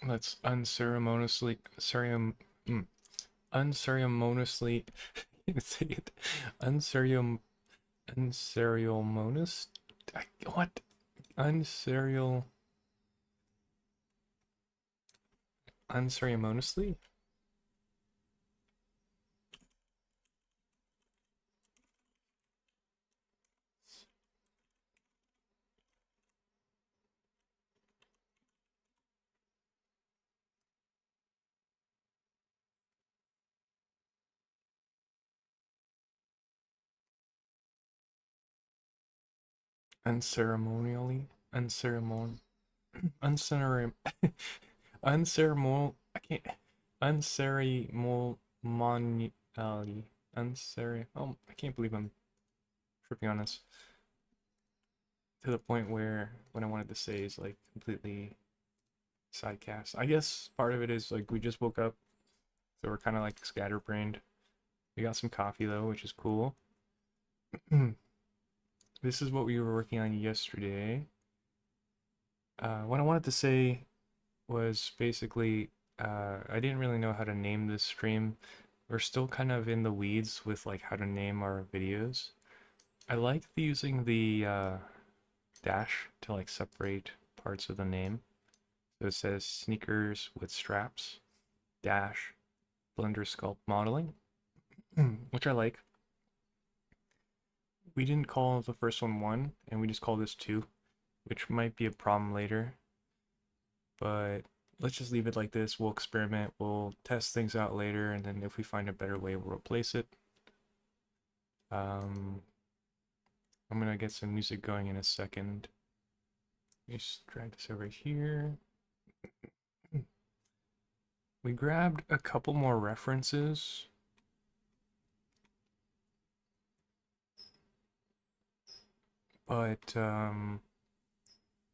let's unceremoniously say it. Unceremon unceremonious what? Uncerial unceremoniously? Unceremonially? Unceremon unceremonial I can't unceremonially oh I can't believe I'm tripping on this to the point where what I wanted to say is like completely sidecast. I guess part of it is like we just woke up, so we're kind of like scatterbrained. We got some coffee though, which is cool. This is what we were working on yesterday. What I wanted to say was basically I didn't really know how to name this stream. We're still kind of in the weeds with like how to name our videos. I like using the dash to like separate parts of the name. So it says sneakers with straps dash Blender Sculpt modeling, which I like. We didn't call the first one 1, and we just call this 2, which might be a problem later. But let's just leave it like this. We'll experiment, we'll test things out later, and then if we find a better way, we'll replace it. I'm gonna get some music going in a second. Just drag this over here. We grabbed a couple more references. But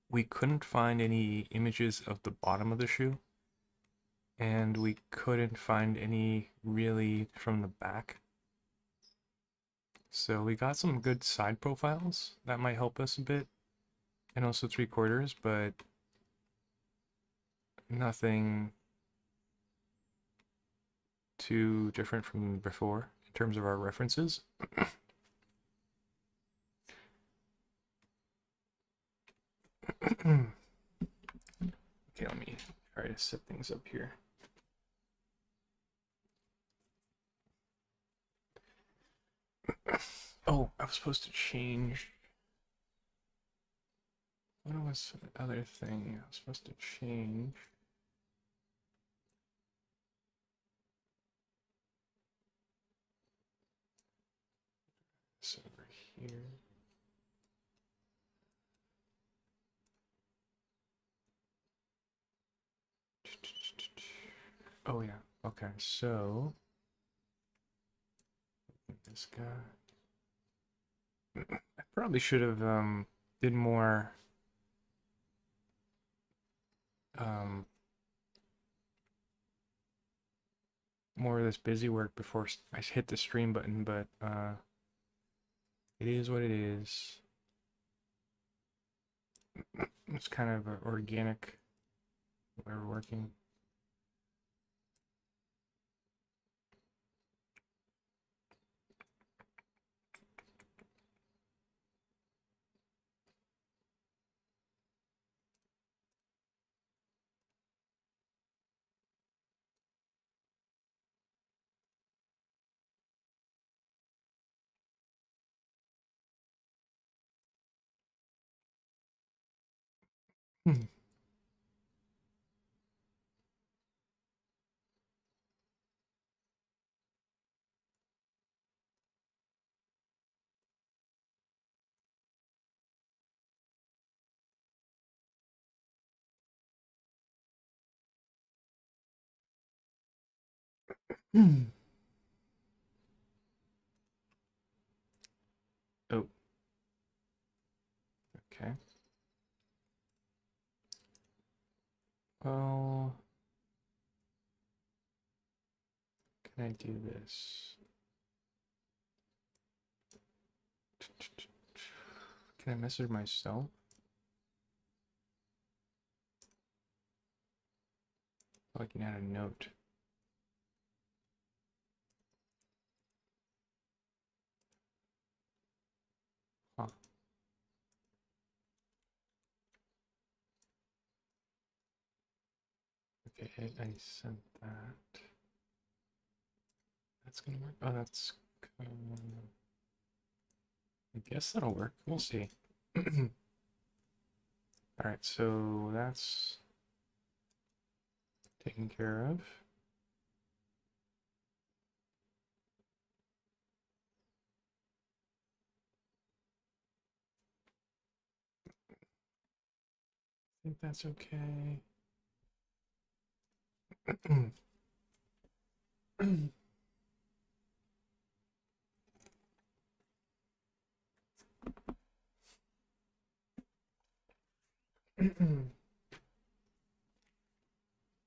we couldn't find any images of the bottom of the shoe, and we couldn't find any really from the back. So we got some good side profiles that might help us a bit, and also 3/4, but nothing too different from before in terms of our references. Okay, let me try to set things up here. Oh, I was supposed to change. What was the other thing I was supposed to change? This over here. Oh yeah. Okay, so this guy. I probably should have did um more of this busy work before I hit the stream button, but it is what it is. It's kind of organic way we're working. Oh, okay. Well, can I do this? Can I message myself? So I can add a note. Huh. Okay, I sent that. That's gonna work. Oh, that's. I guess that'll work. We'll see. All right, so that's taken care of. I think that's okay.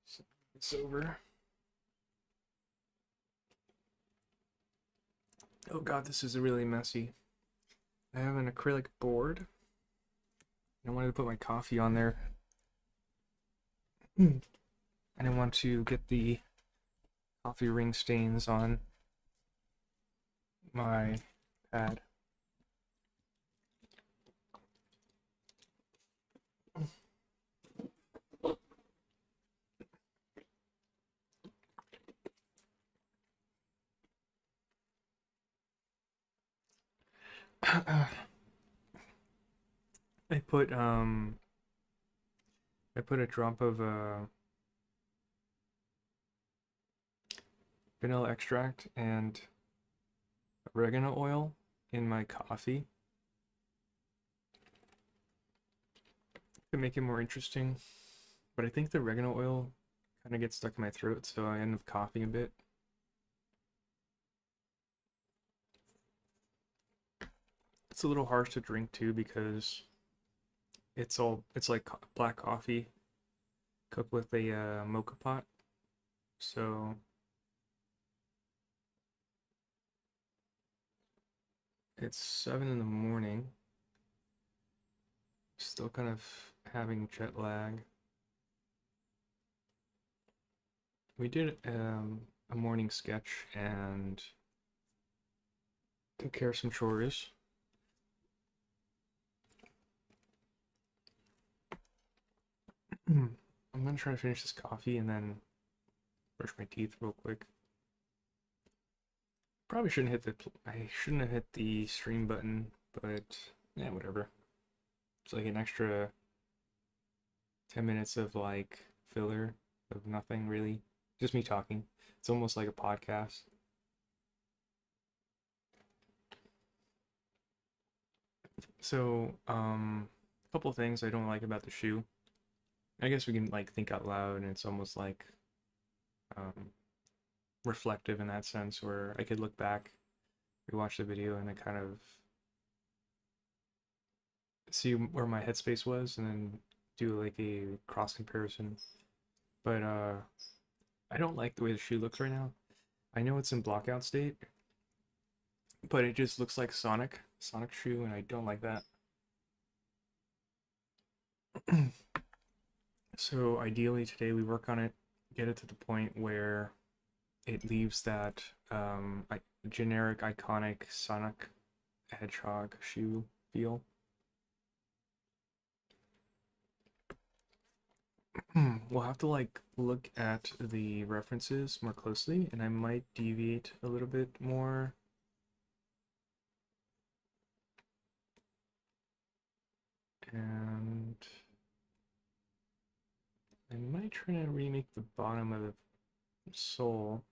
So it's over. Oh god, this is really messy. I have an acrylic board. I wanted to put my coffee on there. And I want to get the coffee ring stains on my pad. I put I put a drop of vanilla extract and oregano oil in my coffee to make it more interesting. But I think the oregano oil kind of gets stuck in my throat, so I end up coughing a bit. It's a little harsh to drink too because it's like black coffee cooked with a mocha pot. So it's 7 in the morning. Still kind of having jet lag. We did a morning sketch and took care of some chores. I'm gonna try to finish this coffee and then brush my teeth real quick. Probably shouldn't hit I shouldn't have hit the stream button, but yeah, whatever. It's like an extra 10 minutes of like filler of nothing really. Just me talking. It's almost like a podcast. So, a couple things I don't like about the shoe. I guess we can like think out loud, and it's almost like um, reflective in that sense, where I could look back, rewatch the video, and then kind of see where my headspace was, and then do like a cross comparison. But I don't like the way the shoe looks right now. I know it's in blockout state, but it just looks like Sonic shoe, and I don't like that. So ideally today we work on it, get it to the point where it leaves that generic iconic Sonic Hedgehog shoe feel. We'll have to like look at the references more closely, and I might deviate a little bit more. And I might try to remake the bottom of the sole,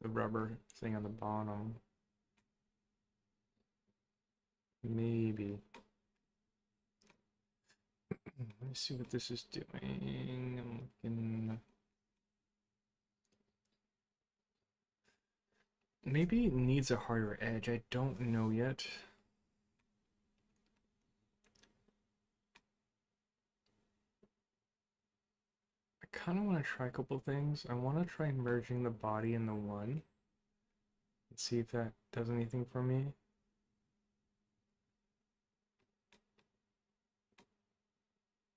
the rubber thing on the bottom. Maybe. Let me see what this is doing. I'm looking. Maybe it needs a harder edge. I don't know yet. I kind of want to try a couple things. I want to try merging the body in the one and see if that does anything for me.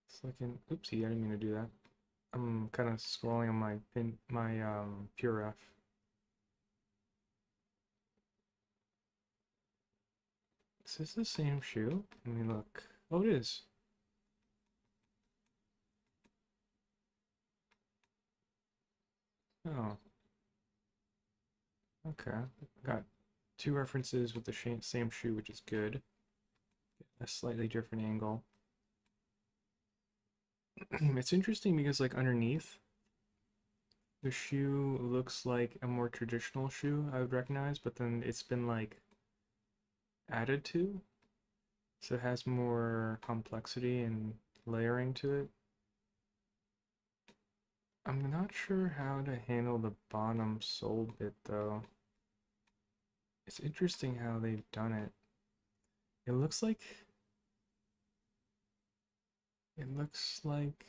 It's like an oopsie, I didn't mean to do that. I'm kind of scrolling on my PureRef. Is this the same shoe? Let me look. Oh, it is. Oh, okay. Got two references with the same shoe, which is good. A slightly different angle. It's interesting because like underneath, the shoe looks like a more traditional shoe I would recognize, but then it's been like added to, so it has more complexity and layering to it. I'm not sure how to handle the bottom sole bit though. It's interesting how they've done it. It looks like it looks like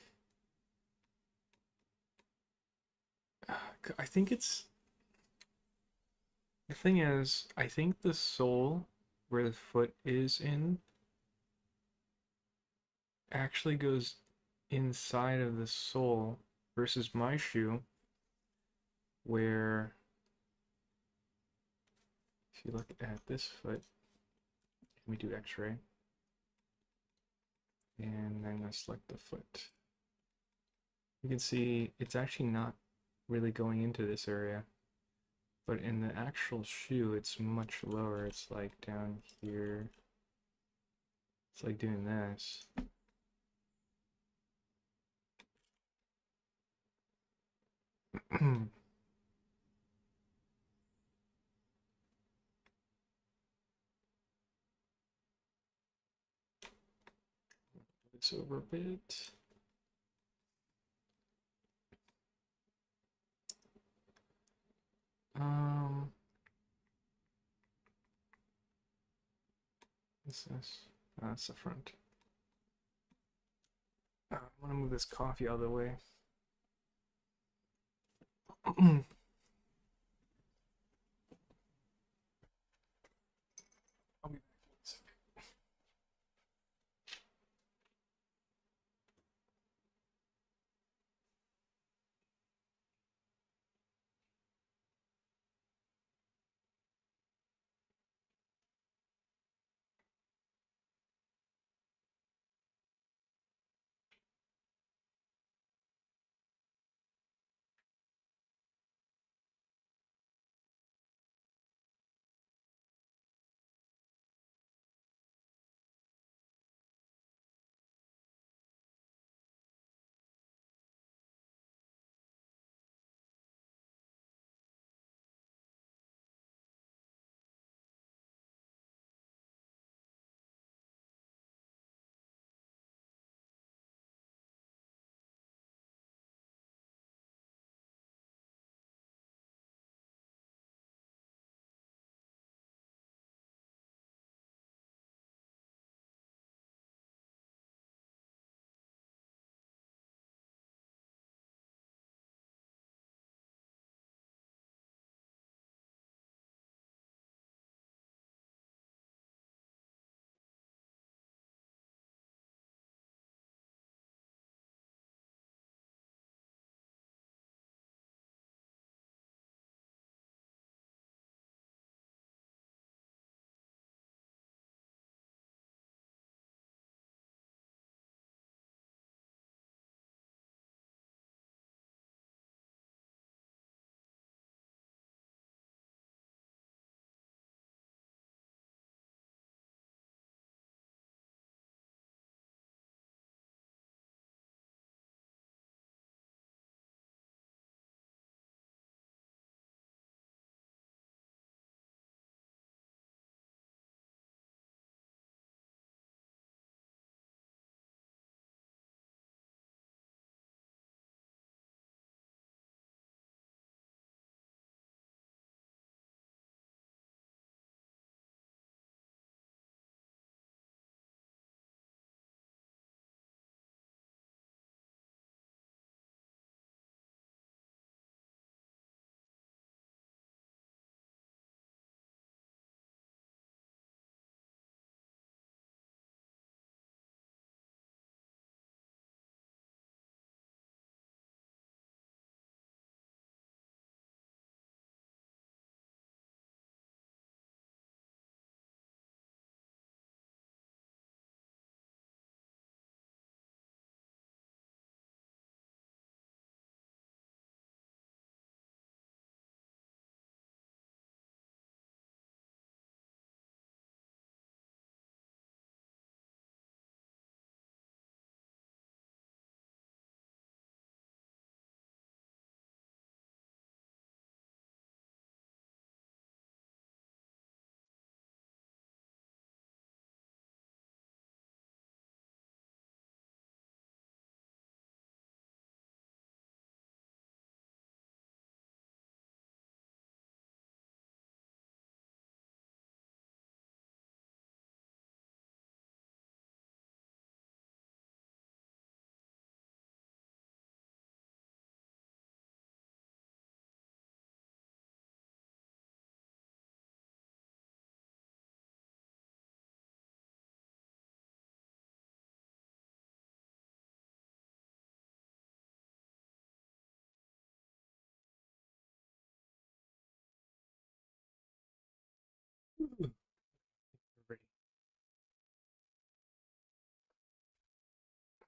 I think it's the thing is I think the sole where the foot is in actually goes inside of the sole versus my shoe where if you look at this foot, let me do x-ray and I'm going to select the foot. You can see it's actually not really going into this area, but in the actual shoe it's much lower. It's like down here. It's like doing this. This over a bit. Um, what's this? Oh, that's the front. I want to move this coffee out of the way. I'll be back.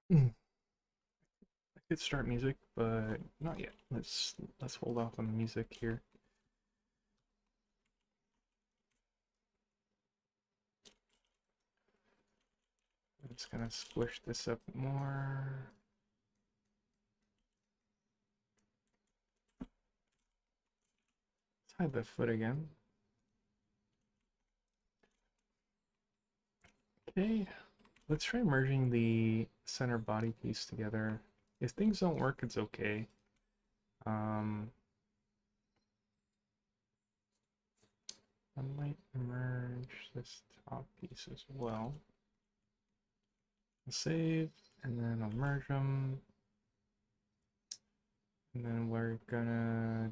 I could start music, but not yet. Let's hold off on the music here. I'm just gonna squish this up more. Let's hide the foot again. Okay, let's try merging the center body piece together. If things don't work, it's okay. Um, I might merge this top piece as well. I'll save, and then I'll merge them. And then we're gonna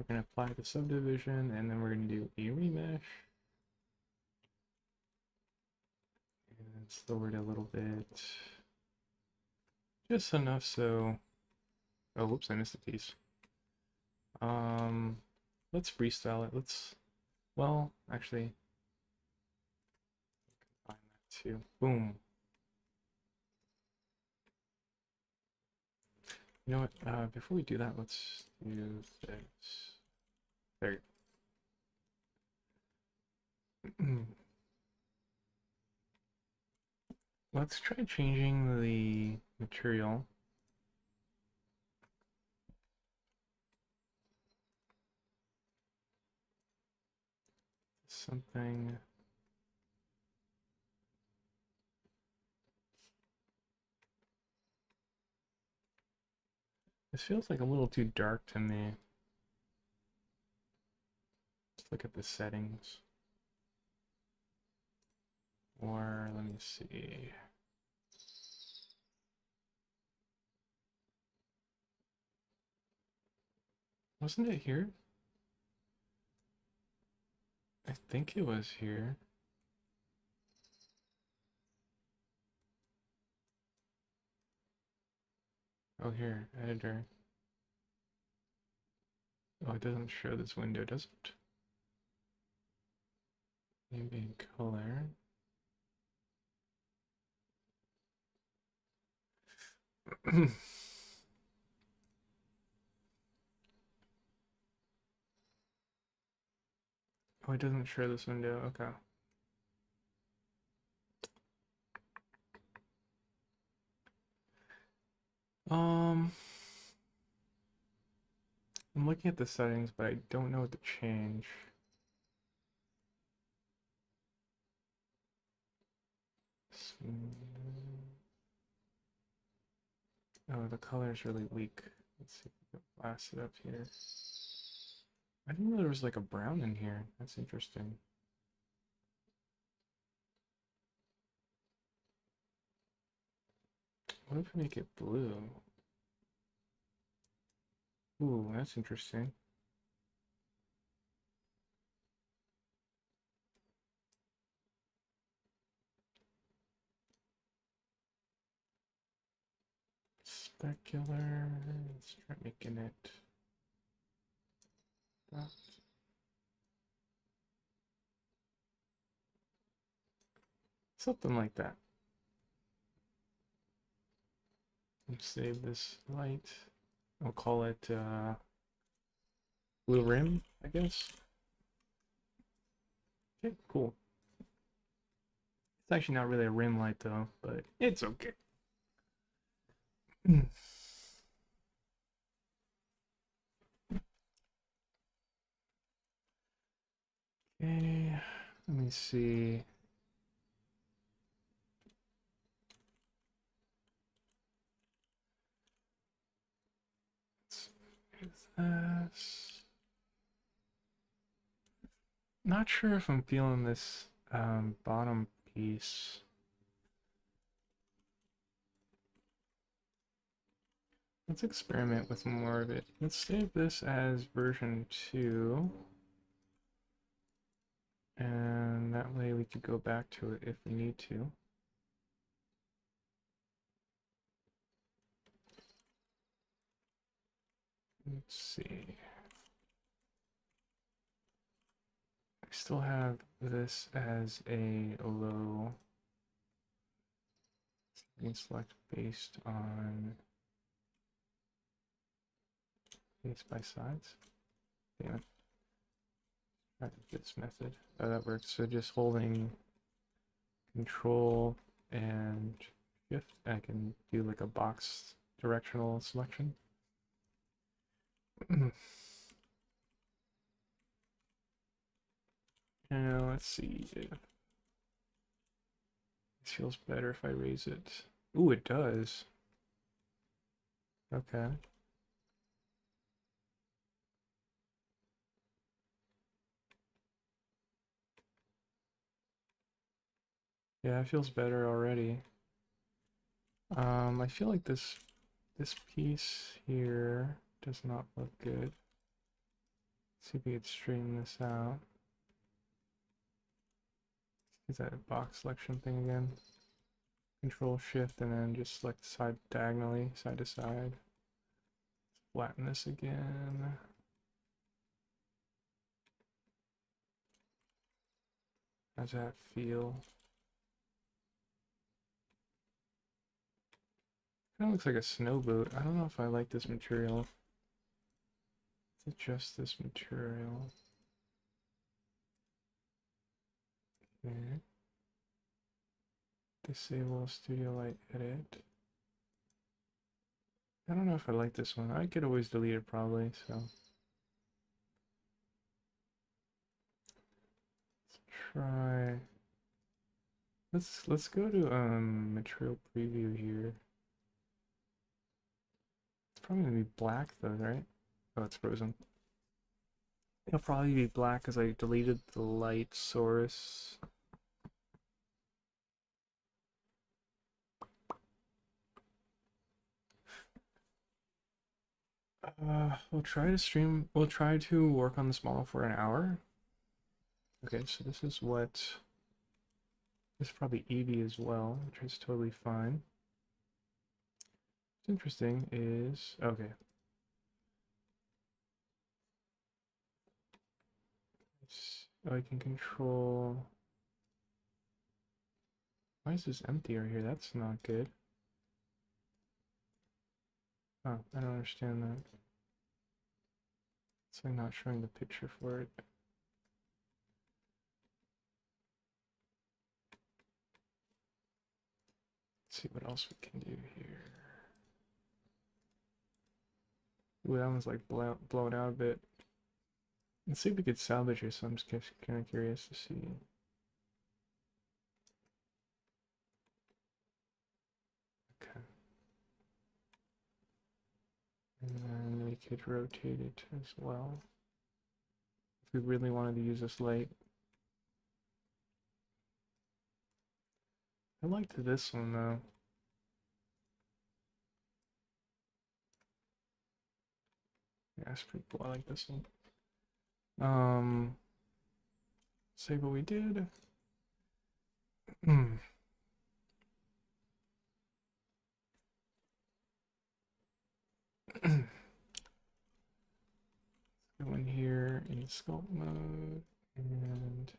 apply the subdivision, and then we're gonna do a remesh. And lower it a little bit. Just enough so... Oh, whoops, I missed a piece. Let's freestyle it. Well, actually, combine that too. Boom. You know what? Before we do that, let's do this. There. Let's try changing the material. Something. This feels like a little too dark to me. Let's look at the settings. Or let me see. Wasn't it here? I think it was here. Oh, here, editor. Oh, it doesn't show this window, does it? Maybe color. Oh, it doesn't show this window. Okay. Um, I'm looking at the settings, but I don't know what to change. Oh, the color is really weak. Let's see if we can blast it up here. I didn't know there was like a brown in here. That's interesting. What if we make it blue? Ooh, that's interesting. Specular. Let's try making it. Something like that. Let's save this light. I'll call it blue rim, I guess. Okay, cool. It's actually not really a rim light though, but it's okay. Okay, let me see. Let's do this. Not sure if I'm feeling this bottom piece. Let's experiment with more of it. Let's save this as version 2. And that way we could go back to it if we need to. Let's see. I still have this as a low You can select based on base by sides. Damn it. Try this method. Oh, that works. So just holding Control and Shift, I can do like a box directional selection. Now let's see if this feels better if I raise it. Ooh, it does. Okay. Yeah, it feels better already. I feel like this piece here does not look good. Let's see if we could straighten this out. Is that box selection thing again? Control Shift and then just select side diagonally, side to side. Flatten this again. How's that feel? Kind of looks like a snow boot. I don't know if I like this material. Let's adjust this material. Okay. Disable Studio Light Edit. I don't know if I like this one. I could always delete it probably, so. Let's try. Let's go to material preview here. It's probably gonna be black though, right? Oh, it's frozen. It'll probably be black because I deleted the light source. We'll try to stream. We'll try to work on this model for an hour. Okay, so this is what. This is probably Eevee as well, which is totally fine. What's interesting is okay. Oh, I can control. Why is this empty right here? That's not good. Oh, I don't understand that. It's like not showing the picture for it. Let's see what else we can do here. Ooh, that one's like blown out a bit. Let's see if we could salvage it, so I'm just kind of curious to see. Okay. And then we could rotate it as well. If we really wanted to use this light. I liked this one though. Yeah, it's pretty cool. I like this one. Save what we did. Go in here in sculpt mode and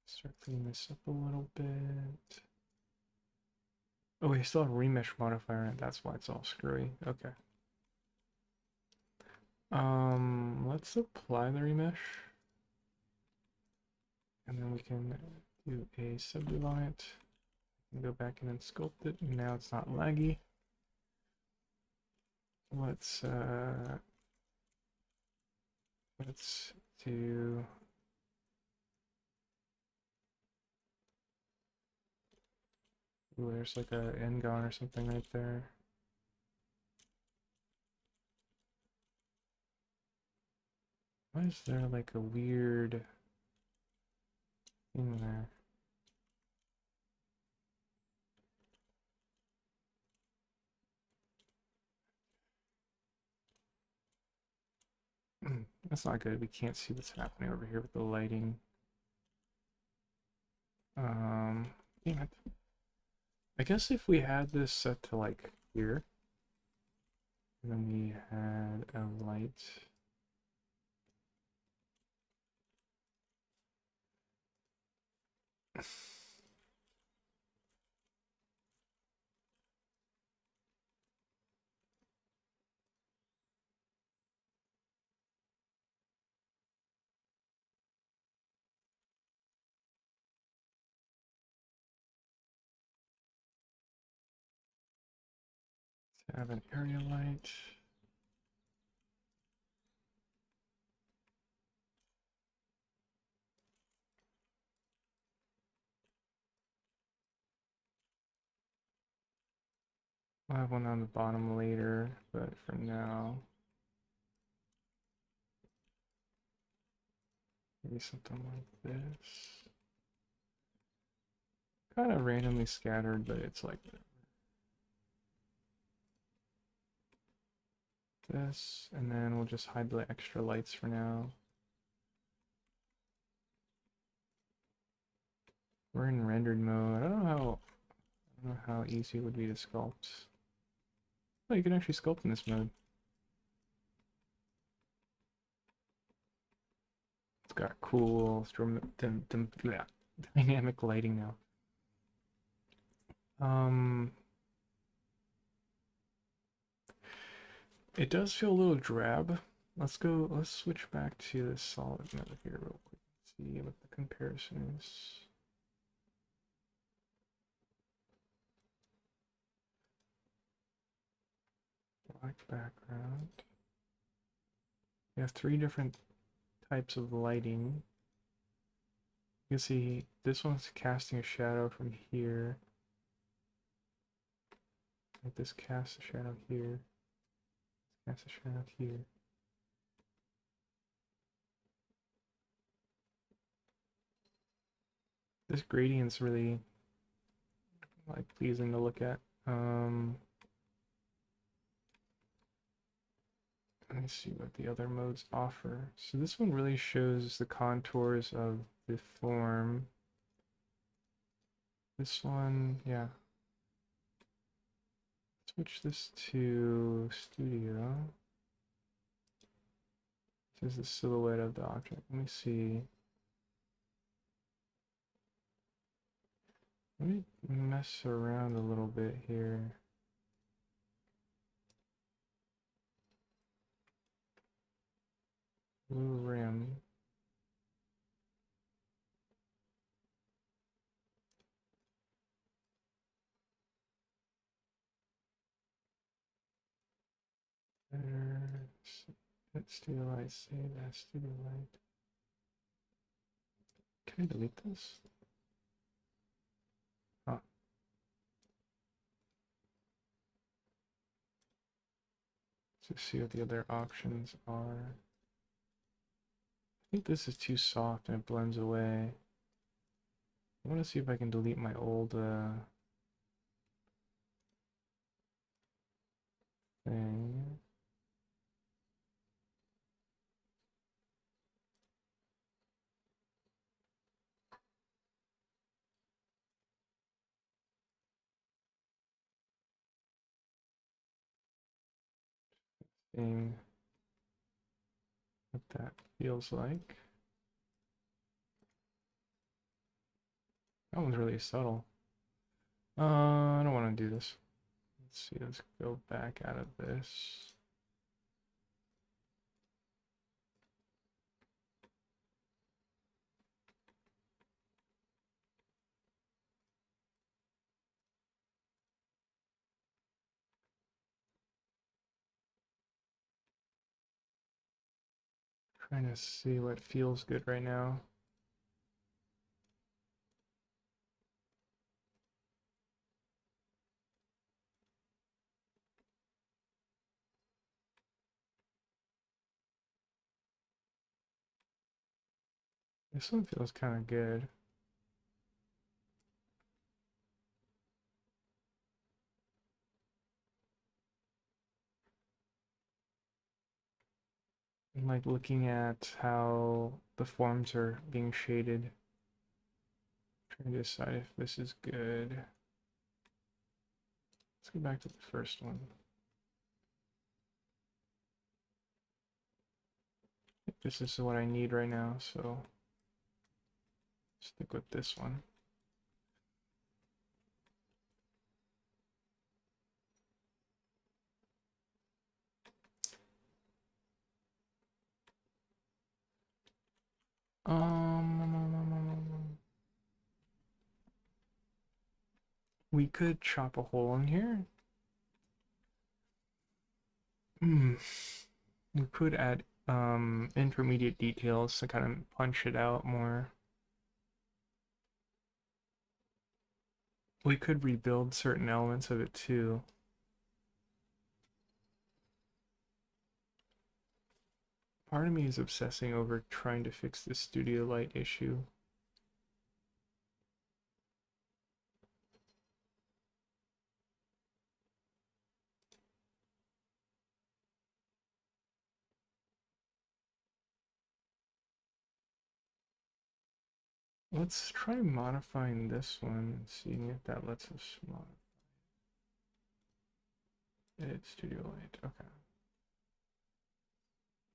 start cleaning this up a little bit. Oh, we still have remesh modifier in it. That's why it's all screwy. Okay. Let's apply the remesh. And then we can do a subdivide. And go back in and sculpt it. And now it's not laggy. Let's do ooh, there's like a Engon or something right there. Why is there like a weird thing there? That's not good. We can't see what's happening over here with the lighting. Damn it. I guess if we had this set to like here, and then we had a light. Have an area light. I'll have one on the bottom later, but for now, maybe something like this. Kind of randomly scattered, but it's like this, and then we'll just hide the extra lights for now. We're in rendered mode. I don't know how easy it would be to sculpt. Oh, you can actually sculpt in this mode. It's got cool dynamic lighting now. It does feel a little drab. Let's switch back to the solid mode here real quick. See what the comparison is. Black background. We have 3 different types of lighting. You can see this one's casting a shadow from here. Like this casts a shadow here. Cast a shadow here. This gradient's really like pleasing to look at. Let me see what the other modes offer. So this one really shows the contours of the form. This one, yeah. Switch this to studio. This is the silhouette of the object. Let me see. Let me mess around a little bit here. Blue rim. That studio light, save that studio light. Can I delete this? Huh. Let's see what the other options are. I think this is too soft and it blends away. I want to see if I can delete my old thing. Seeing what that feels like. That one's really subtle. I don't want to do this. Let's see, let's go back out of this. Trying to see what feels good right now. This one feels kind of good. I'm like looking at how the forms are being shaded. Trying to decide if this is good. Let's go back to the first one. I think this is what I need right now, so stick with this one. We could chop a hole in here. Hmm. We could add intermediate details to kind of punch it out more. We could rebuild certain elements of it too. Part of me is obsessing over trying to fix the studio light issue. Let's try modifying this one and seeing if that lets us modify. Edit studio light. Okay.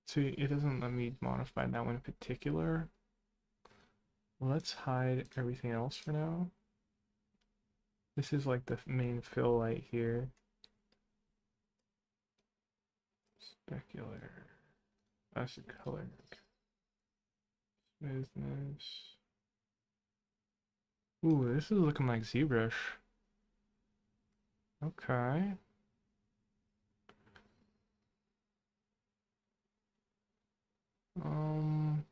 So it doesn't let me modify that one in particular. Let's hide everything else for now. This is like the main fill light here. Specular. That's the color. Smoothness. Ooh, this is looking like ZBrush. Okay. Um.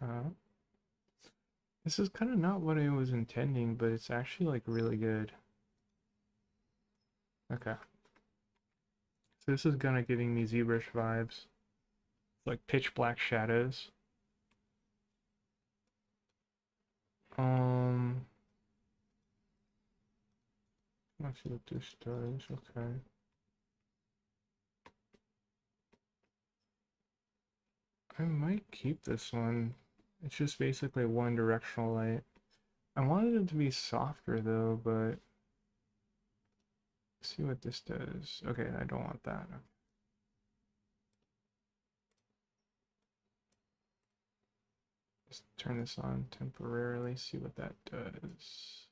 Okay. This is kind of not what I was intending, but it's actually like really good. Okay. So this is kind of giving me ZBrush vibes. Like pitch black shadows. Um, let's see what this does. Okay. I might keep this one. It's just basically one directional light. I wanted it to be softer though, but let's see what this does. Okay, I don't want that. Just turn this on temporarily, see what that does.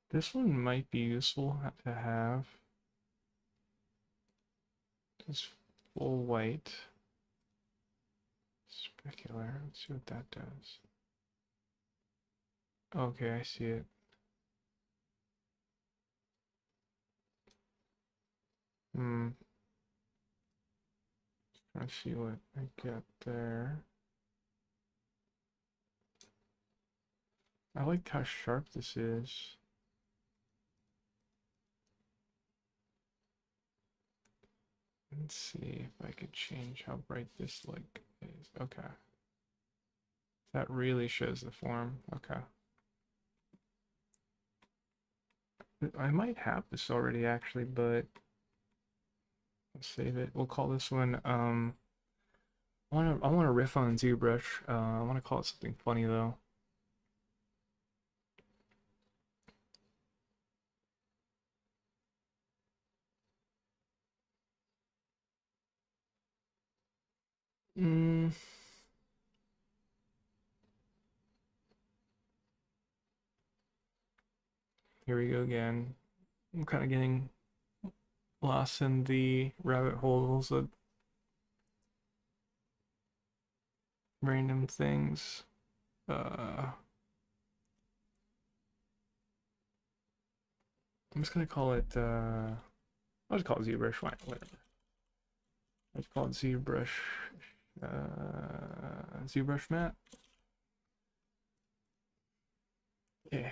This one might be useful to have. Just full white. Specular. Let's see what that does. Okay, I see it. Hmm. Let's see what I get there. I like how sharp this is. Let's see if I could change how bright this like is. Okay. That really shows the form. Okay. I might have this already actually, but let's save it. We'll call this one I wanna riff on ZBrush. I wanna call it something funny though. Mm, here we go again. I'm kind of getting lost in the rabbit holes of random things. I'm just gonna call it I'll just call it ZBrush, fine, whatever. Let's call it ZBrush ZBrush matte. Yeah.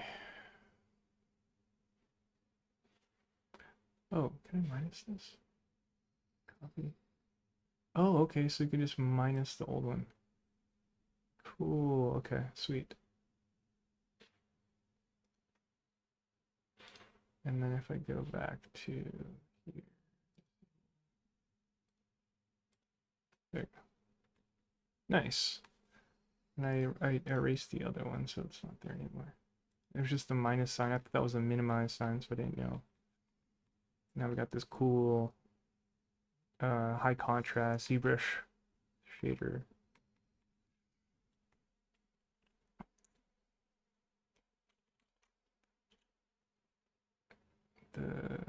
Oh, can I minus this? Copy. Oh, okay, so you can just minus the old one. Cool, okay, sweet. And then if I go back to here, there you go. Nice. And I erased the other one, so it's not there anymore. It was just a minus sign. I thought that was a minimize sign, so I didn't know. Now we got this cool high contrast ZBrush shader. The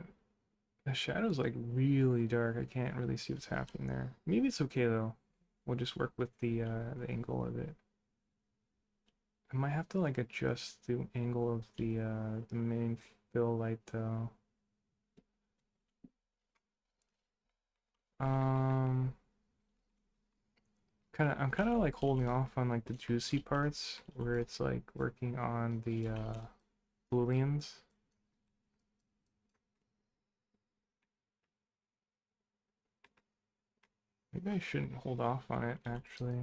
the shadow's like really dark. I can't really see what's happening there. Maybe it's okay though. we'll just work with the angle of it. I might have to like adjust the angle of the main fill light though. Um, I'm kind of like holding off on like the juicy parts where it's like working on the booleans. Maybe I shouldn't hold off on it actually.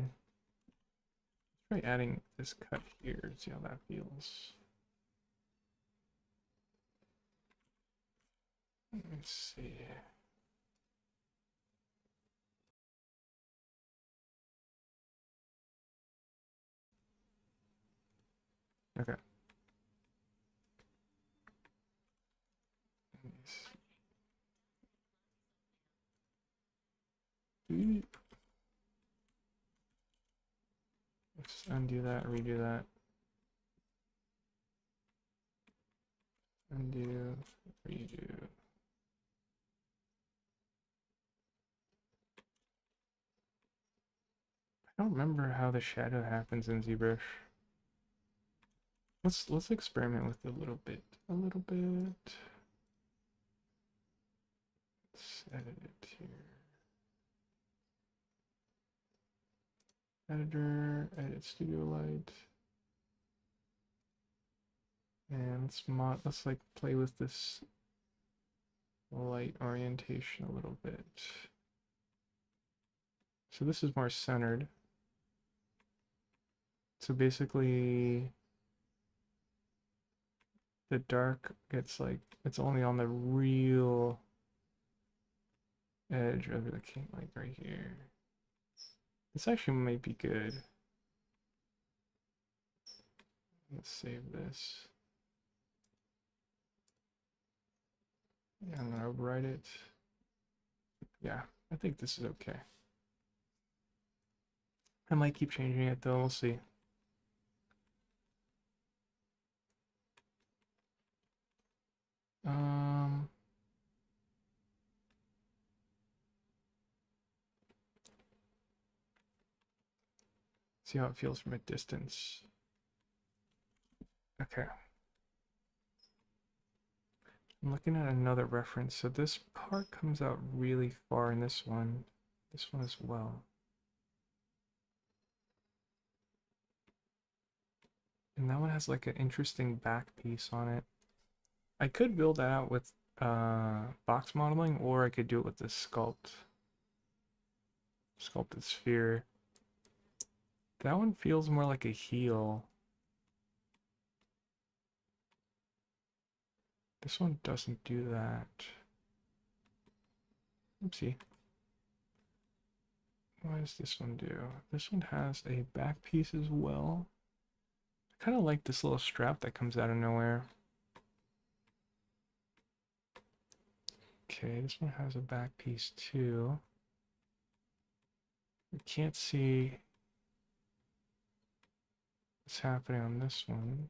Let's try adding this cut here, see how that feels. Let's see. Okay. Let's undo that, redo that. Undo, redo. I don't remember how the shadow happens in ZBrush. Let's experiment with it a little bit. A little bit. Let's edit it here. Editor, edit studio light. And let's like play with this light orientation a little bit. So this is more centered. So basically the dark gets like, it's only on the real edge of the king, like right here. This actually might be good. Let's save this. Yeah, I'm gonna overwrite it. Yeah, I think this is okay. I might keep changing it though, we'll see. See how it feels from a distance. Okay. I'm looking at another reference. So this part comes out really far in this one as well. And that one has like an interesting back piece on it. I could build that out with box modeling, or I could do it with the sculpted sphere. That one feels more like a heel. This one doesn't do that. Oopsie. What does this one do? This one has a back piece as well. I kind of like this little strap that comes out of nowhere. Okay, this one has a back piece too. We can't see what's happening on this one.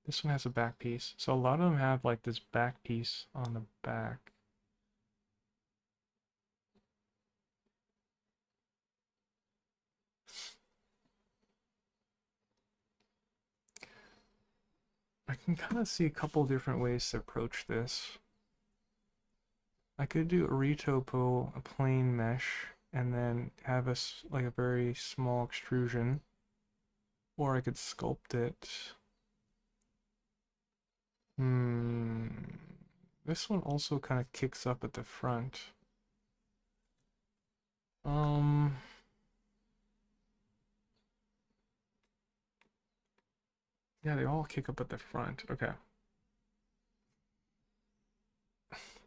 This one has a back piece. So a lot of them have like this back piece on the back. I can kind of see a couple different ways to approach this. I could do a retopo, a plain mesh, and then have like a very small extrusion. Or I could sculpt it. This one also kind of kicks up at the front. Yeah, they all kick up at the front. Okay.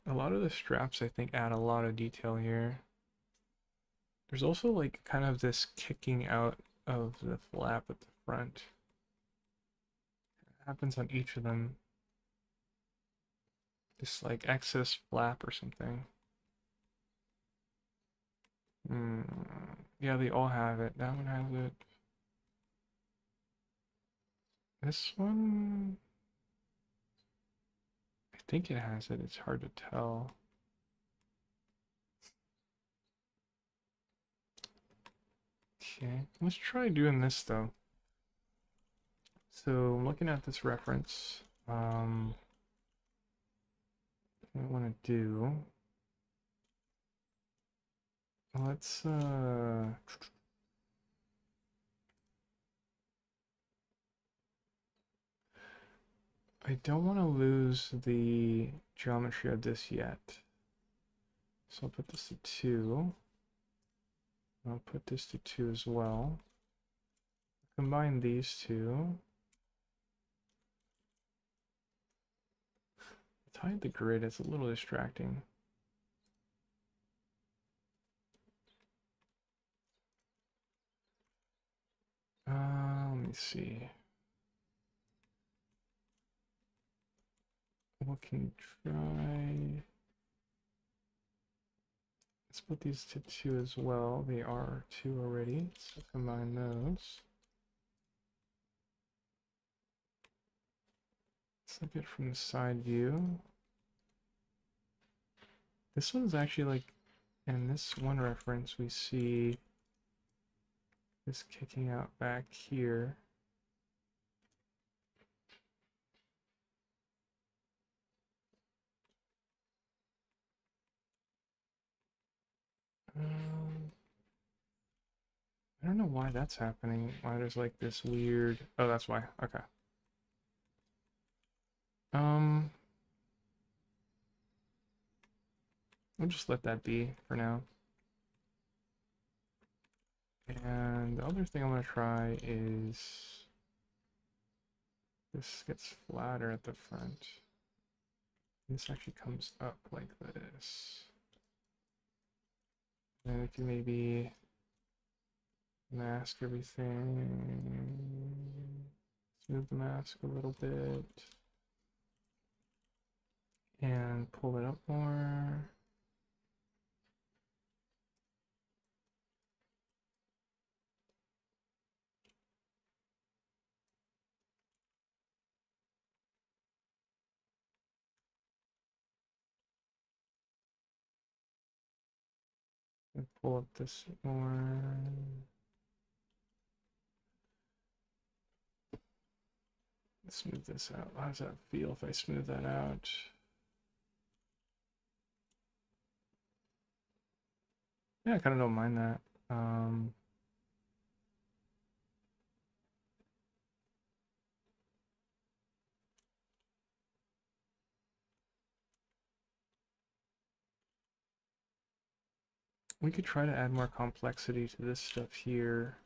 A lot of the straps, I think, add a lot of detail here. There's also like kind of this kicking out of the flap at the front. It happens on each of them. This like excess flap or something. Yeah, they all have it. That one has it. This one, I think it has it. It's hard to tell. Okay, let's try doing this though. So looking at this reference, what I want to do, let's I don't want to lose the geometry of this yet. So I'll put this to 2. I'll put this to 2 as well. Combine these two. Hide the grid, it's a little distracting. Let me see. We can try. Let's put these to 2 as well. They are 2 already, so combine those. Let's look at it from the side view. This one's actually like, in this one reference, we see this kicking out back here. I don't know why that's happening. Why there's like this weird... Oh, that's why. Okay. We'll just let that be for now. And the other thing I'm going to try is this gets flatter at the front. This actually comes up like this. And we can maybe mask everything. Smooth the mask a little bit. And pull it up more. And pull up this more. Smooth this out. How does that feel if I smooth that out? Yeah, I kind of don't mind that. We could try to add more complexity to this stuff here.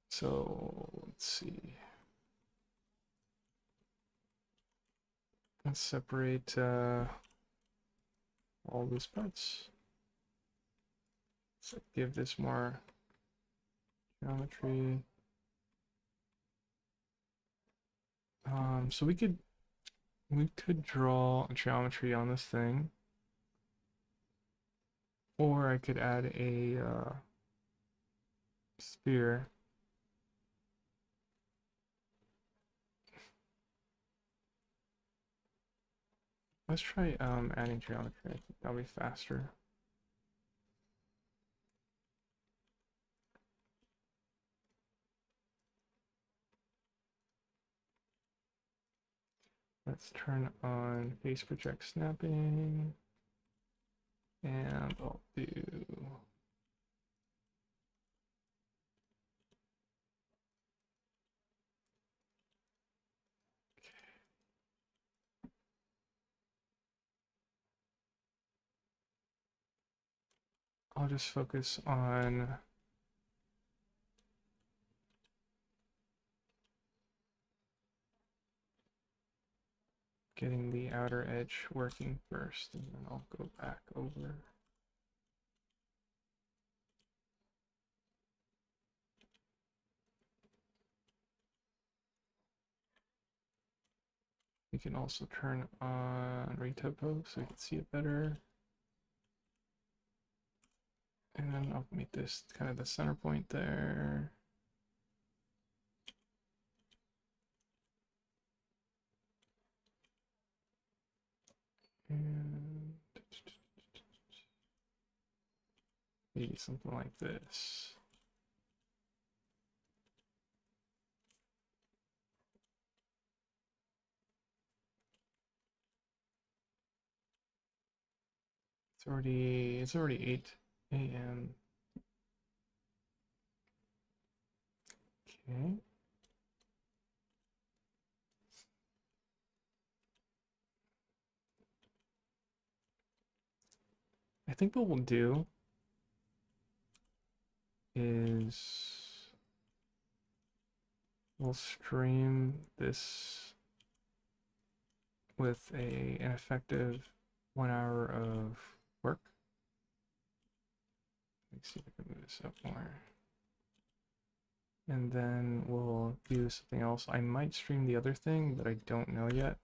So let's see. Let's separate all these parts. So give this more geometry. So we could draw a geometry on this thing, or I could add a sphere. Let's try adding geometry. I think that'll be faster. Let's turn on face project snapping, and I'll do I'll just focus on getting the outer edge working first, and then I'll go back over. You can also turn on retopo so you can see it better. And then I'll make this kind of the center point there. And maybe something like this. It's already 8 a.m. Okay. I think what we'll do is we'll stream this with an effective 1 hour of work. Let's see if I can move this up more. And then we'll do something else. I might stream the other thing, but I don't know yet.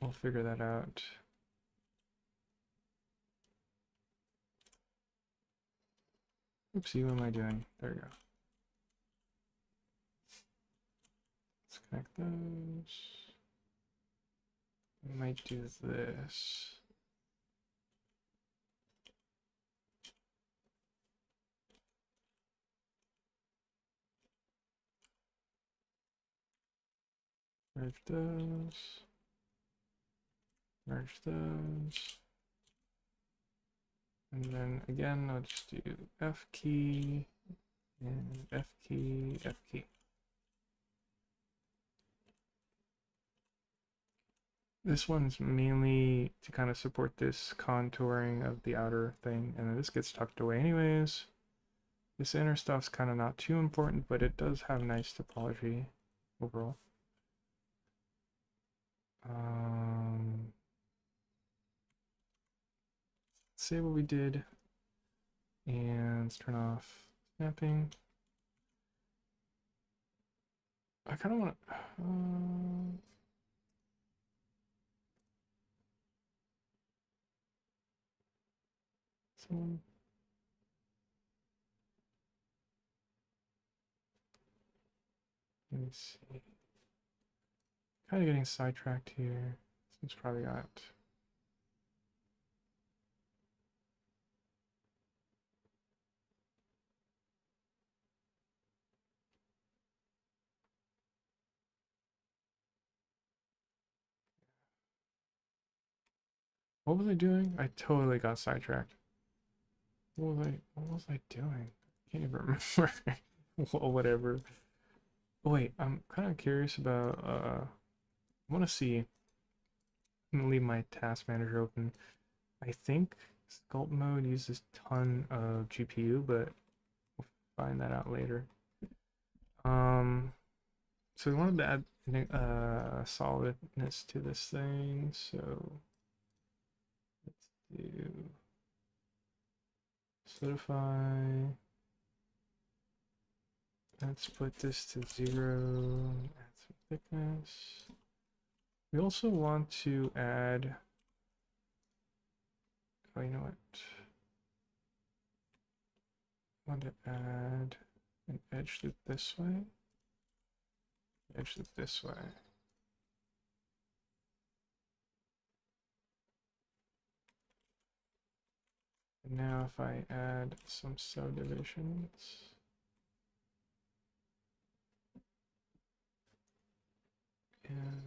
We'll figure that out. Oopsie, what am I doing? There we go. Let's connect those. I might do this. Merge those. Merge those. And then again, I'll just do F key and F key, F key. This one's mainly to kind of support this contouring of the outer thing, and then this gets tucked away anyways. This inner stuff's kind of not too important, but it does have nice topology overall. Let's say what we did, and let's turn off snapping. I kind of want to. Someone. Let me see. Kind of getting sidetracked here. Seems probably got. What was I doing? I totally got sidetracked. What was I doing? I can't even remember. Well, whatever. Oh, wait, I'm kind of curious about I want to see. I'm gonna leave my task manager open. I think Sculpt mode uses a ton of GPU, but we'll find that out later. So we wanted to add solidness to this thing, so let's do solidify. Let's put this to 0, add some thickness. We also want to add, oh, you know what? I want to add an edge loop this way, edge loop this way. And now if I add some subdivisions, and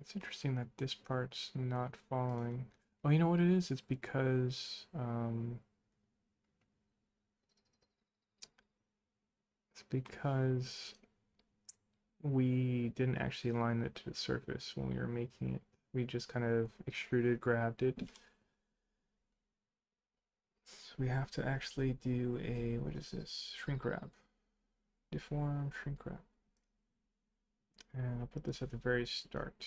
it's interesting that this part's not following. Oh, you know what it is? It's because we didn't actually align it to the surface when we were making it. We just kind of extruded, grabbed it. So we have to actually do a, what is this? Shrink wrap. Deform, shrink wrap. And I'll put this at the very start.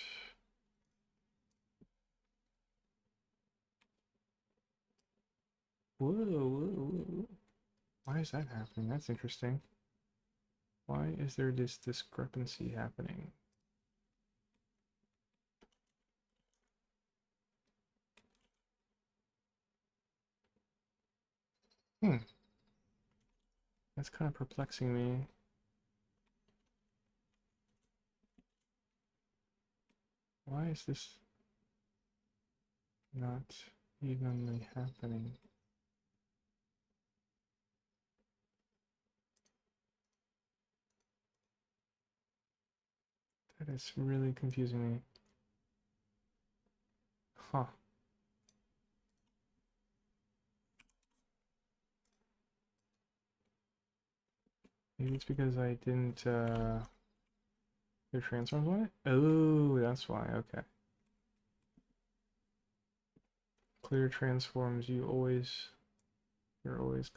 Whoa, whoa, whoa. Why is that happening? That's interesting. Why is there this discrepancy happening? That's kind of perplexing me. Why is this not evenly happening? That is really confusing me. Huh. Maybe it's because I didn't do transforms on it? Oh, that's why, okay. Clear transforms, you're always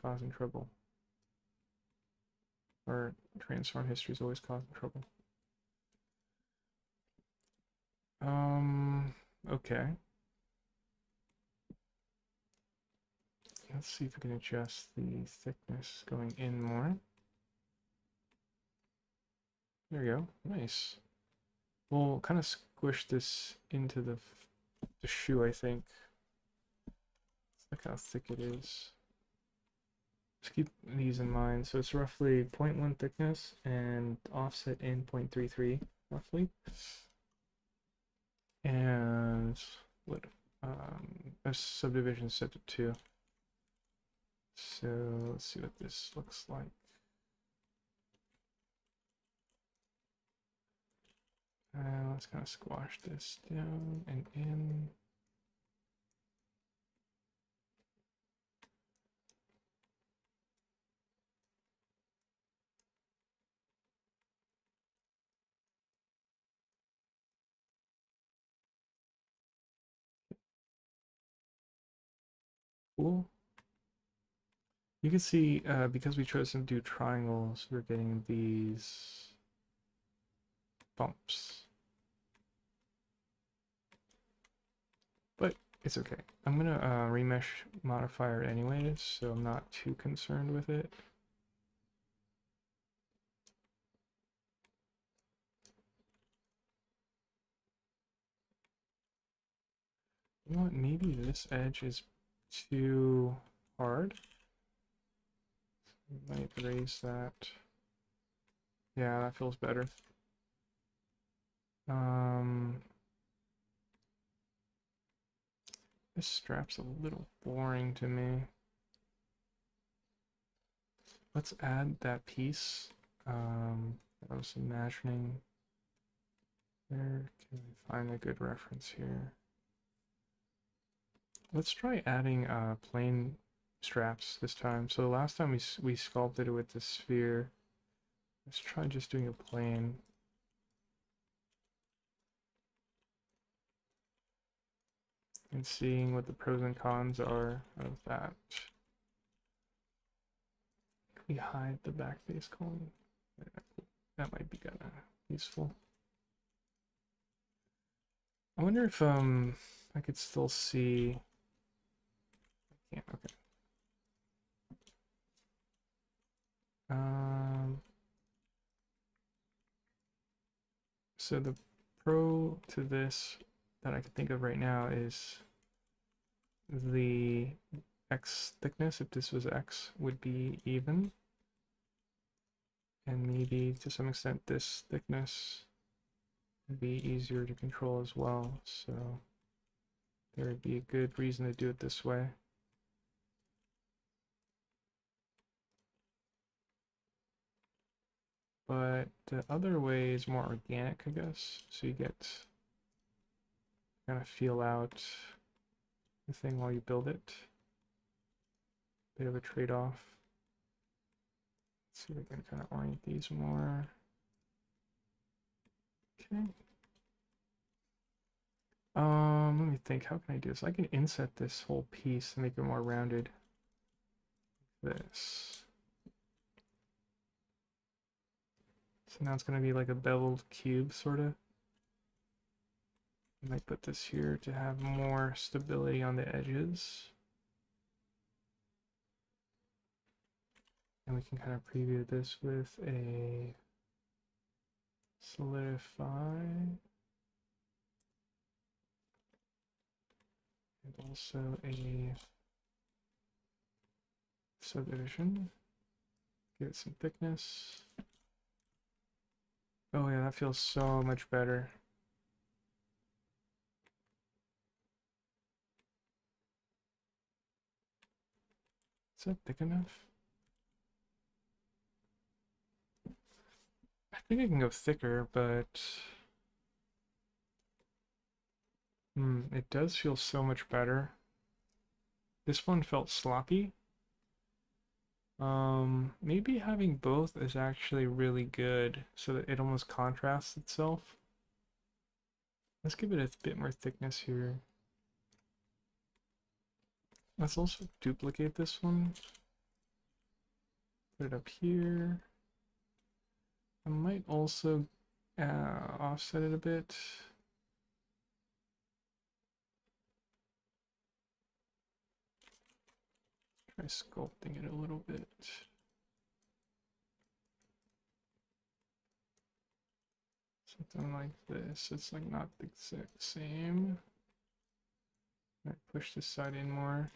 causing trouble. Or transform history is always causing trouble. Okay. Let's see if we can adjust the thickness going in more. There we go. Nice. We'll kind of squish this into the shoe, I think. Look how thick it is. Just keep these in mind. So it's roughly 0.1 thickness and offset in 0.33, roughly. And what a subdivision set to 2. So let's see what this looks like. Let's kind of squash this down and in. Cool. You can see, because we chose to do triangles, we're getting these bumps. But it's okay. I'm gonna remesh modifier anyways, so I'm not too concerned with it. You know what, maybe this edge is too hard. Might raise that. Yeah, that feels better. This strap's a little boring to me. Let's add that piece. I was imagining. Where can we find a good reference here? Let's try adding plain straps this time. So the last time we sculpted it with the sphere. Let's try just doing a plane. And seeing what the pros and cons are of that. We hide the back face coin. That might be kind of useful. I wonder if I could still see. I can't. Okay. So the pro to this that I can think of right now is the X thickness, if this was X, would be even. And maybe to some extent this thickness would be easier to control as well. So there would be a good reason to do it this way. But the other way is more organic, I guess. So you get kind of feel out the thing while you build it. Bit of a trade-off. Let's see if I can kind of orient these more. Okay. Let me think. How can I do this? I can inset this whole piece to make it more rounded. This. So now it's going to be like a beveled cube, sort of. I might put this here to have more stability on the edges. And we can kind of preview this with a solidify. And also a subdivision. Give it some thickness. Oh yeah, that feels so much better. Is that thick enough? I think I can go thicker, but It does feel so much better. This one felt sloppy. Maybe having both is actually really good so that it almost contrasts itself. Let's give it a bit more thickness here. Let's also duplicate this one. Put it up here. I might also offset it a bit. Try sculpting it a little bit. Something like this. It's like not the exact same. I push this side in more.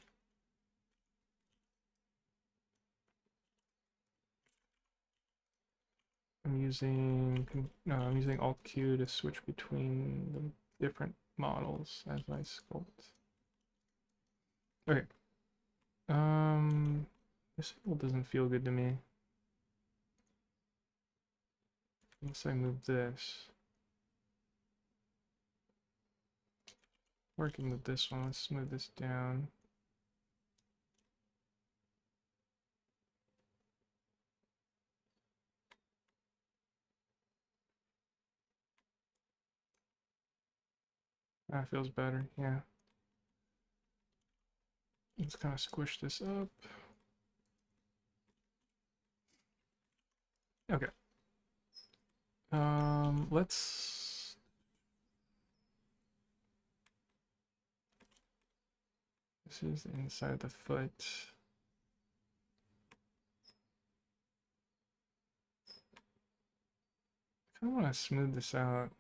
I'm using Alt Q to switch between the different models as I sculpt. Okay. This angle doesn't feel good to me. Unless I move this. Working with this one, let's smooth this down. That feels better, yeah. Let's kind of squish this up. Okay. Let's... This is the inside of the foot. I kind of want to smooth this out.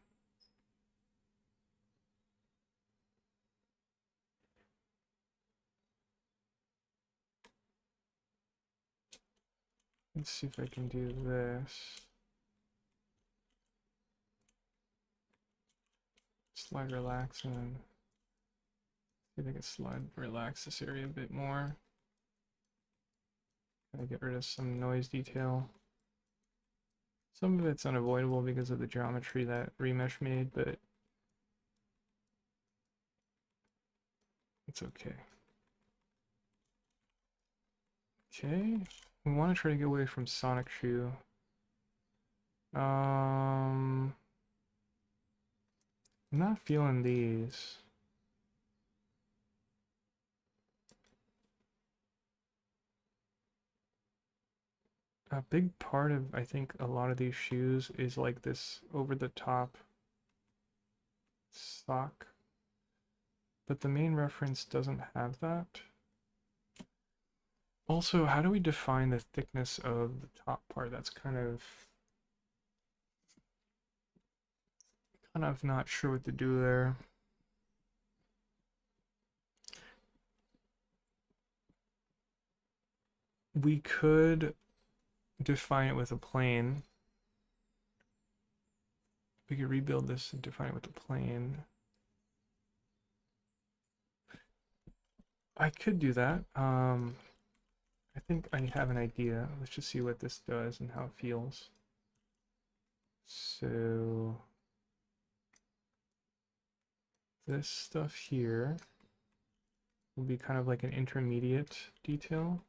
Let's see if I can do this. Slide relax and then see if I can slide relax this area a bit more. Gotta get rid of some noise detail. Some of it's unavoidable because of the geometry that remesh made, but it's okay. Okay, we want to try to get away from Sonic Shoe. I'm not feeling these. A big part of, I think, a lot of these shoes is like this over-the-top sock, but the main reference doesn't have that. Also, how do we define the thickness of the top part? That's kind of not sure what to do there. We could define it with a plane. We could rebuild this and define it with a plane. I could do that. I think I have an idea. Let's just see what this does and how it feels. So this stuff here will be kind of like an intermediate detail.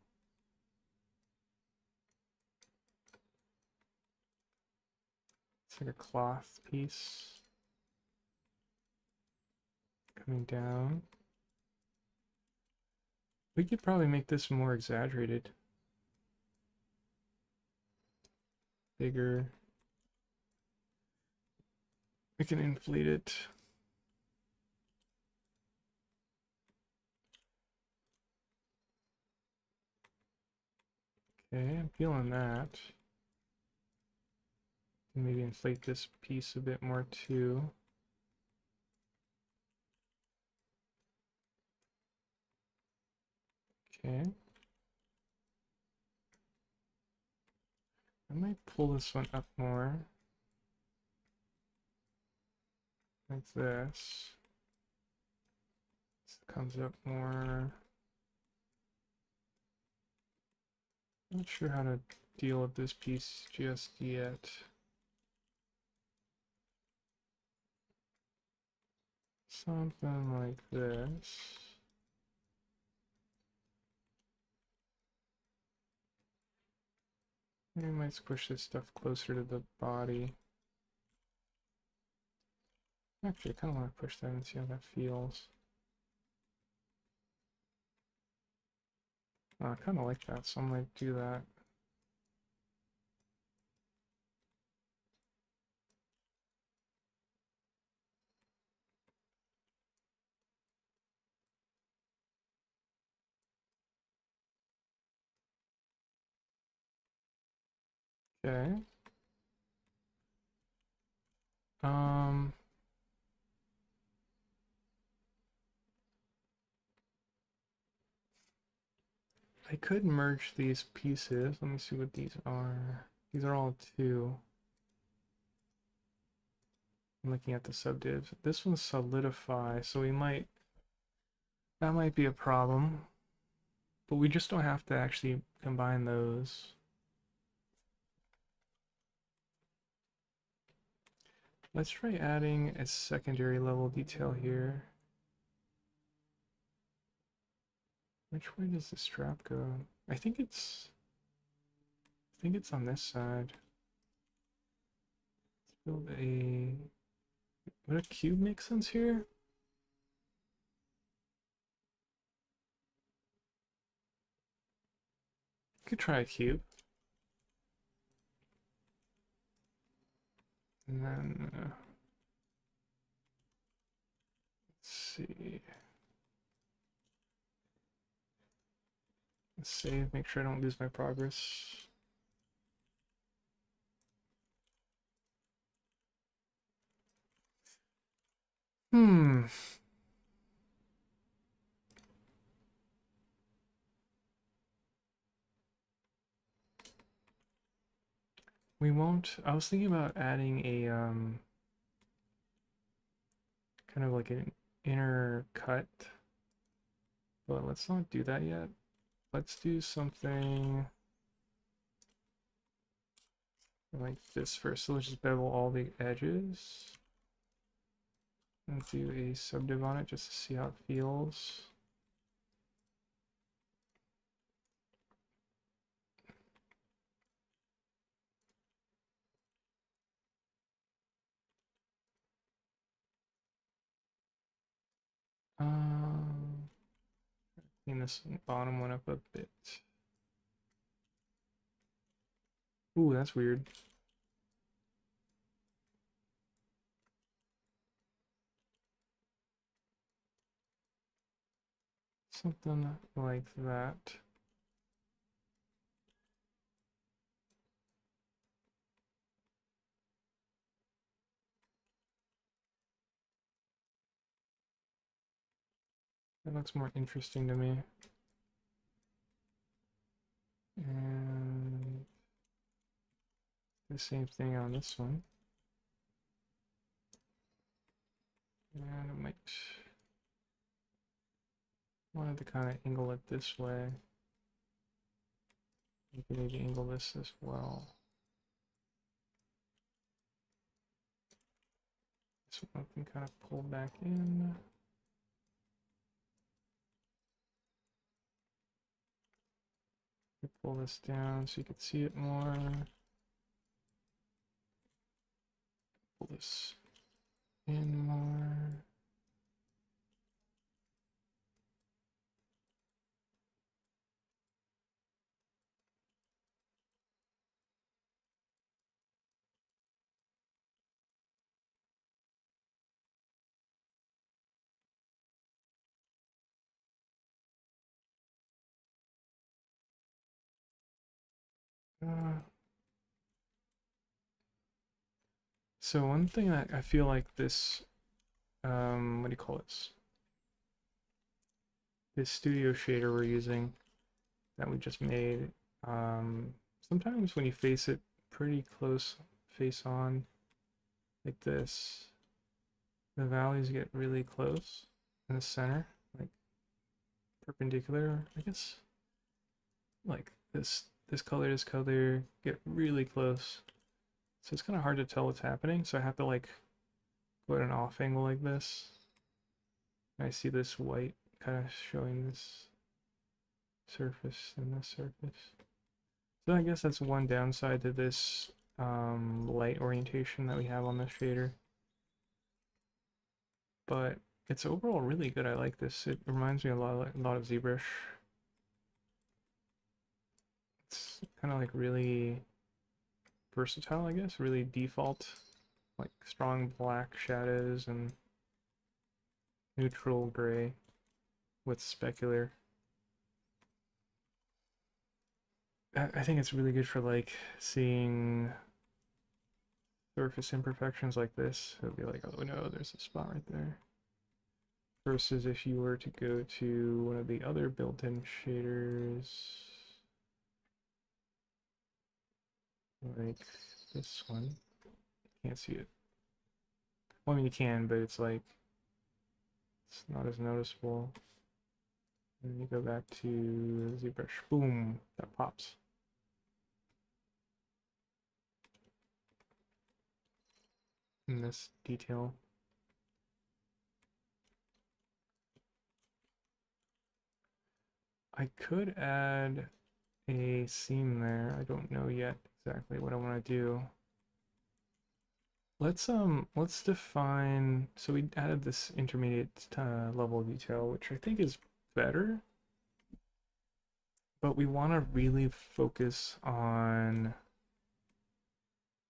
It's like a cloth piece coming down. We could probably make this more exaggerated. Bigger. We can inflate it. Okay, I'm feeling that. Maybe inflate this piece a bit more too. Okay. I might pull this one up more. Like this. This comes up more. Not sure how to deal with this piece just yet. Something like this. Maybe I might squish this stuff closer to the body. Actually, I kind of want to push that and see how that feels. I kind of like that, so I'm going to do that. Okay. Um, I could merge these pieces. Let me see what these are. These are all two. I'm looking at the subdivs. This one's solidify, so that might be a problem. But we just don't have to actually combine those. Let's try adding a secondary level detail here. Which way does the strap go? I think it's on this side. Let's build a... Would a cube make sense here? Could try a cube. And then... let's see... Let's save, make sure I don't lose my progress. We won't... I was thinking about adding a, kind of like an inner cut. But let's not do that yet. Let's do something like this first. So let's just bevel all the edges. And do a subdiv on it just to see how it feels. Clean this bottom one up a bit. Ooh, that's weird. Something like that. That looks more interesting to me. And the same thing on this one. And I might wanted to kind of angle it this way. You can maybe angle this as well. This one can kind of pull back in. Pull this down so you can see it more. Pull this in more. So one thing that I feel like this, what do you call this? This studio shader we're using that we just made, sometimes when you face it pretty close face on like this, the valleys get really close in the center, like perpendicular, I guess. Like this color get really close. So it's kind of hard to tell what's happening, so I have to like go at an off angle like this I see this white kind of showing this surface and this surface. So I guess that's one downside to this light orientation that we have on the shader. But it's overall really good. I like this. It reminds me a lot of ZBrush. It's kind of like really versatile, I guess. Really default, like strong black shadows and neutral gray with specular. I think it's really good for like seeing surface imperfections like this. It'll be like, oh no, there's a spot right there. Versus if you were to go to one of the other built-in shaders, like this one. Can't see it. Well, I mean you can, but it's like it's not as noticeable. And you go back to ZBrush, boom, that pops. In this detail. I could add a seam there. I don't know yet exactly what I want to do. Let's define, so we added this intermediate level detail, which I think is better, but we want to really focus on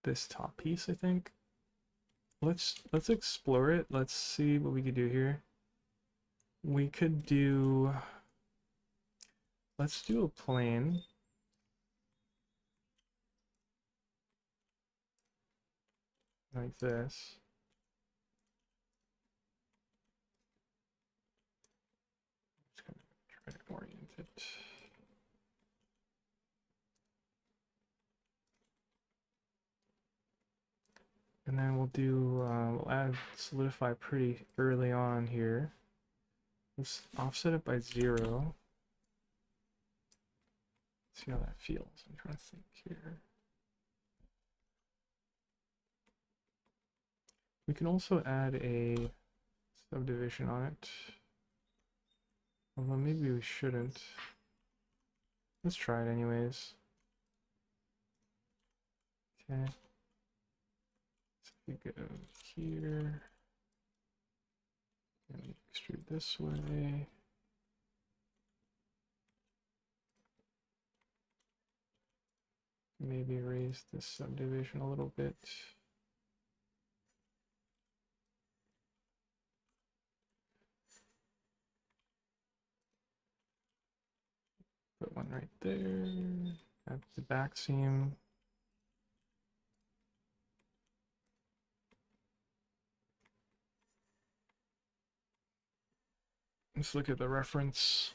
this top piece, I think. Let's explore it. Let's see what we could do here. We could do, let's do a plane. Like this. Just gonna try to orient it. And then we'll do, we'll add solidify pretty early on here. Let's offset it by 0. See how that feels. I'm trying to think here. We can also add a subdivision on it. Although maybe we shouldn't. Let's try it anyways. Okay. So we go here. And extrude this way. Maybe raise this subdivision a little bit. Put one right there. Add the back seam. Let's look at the reference.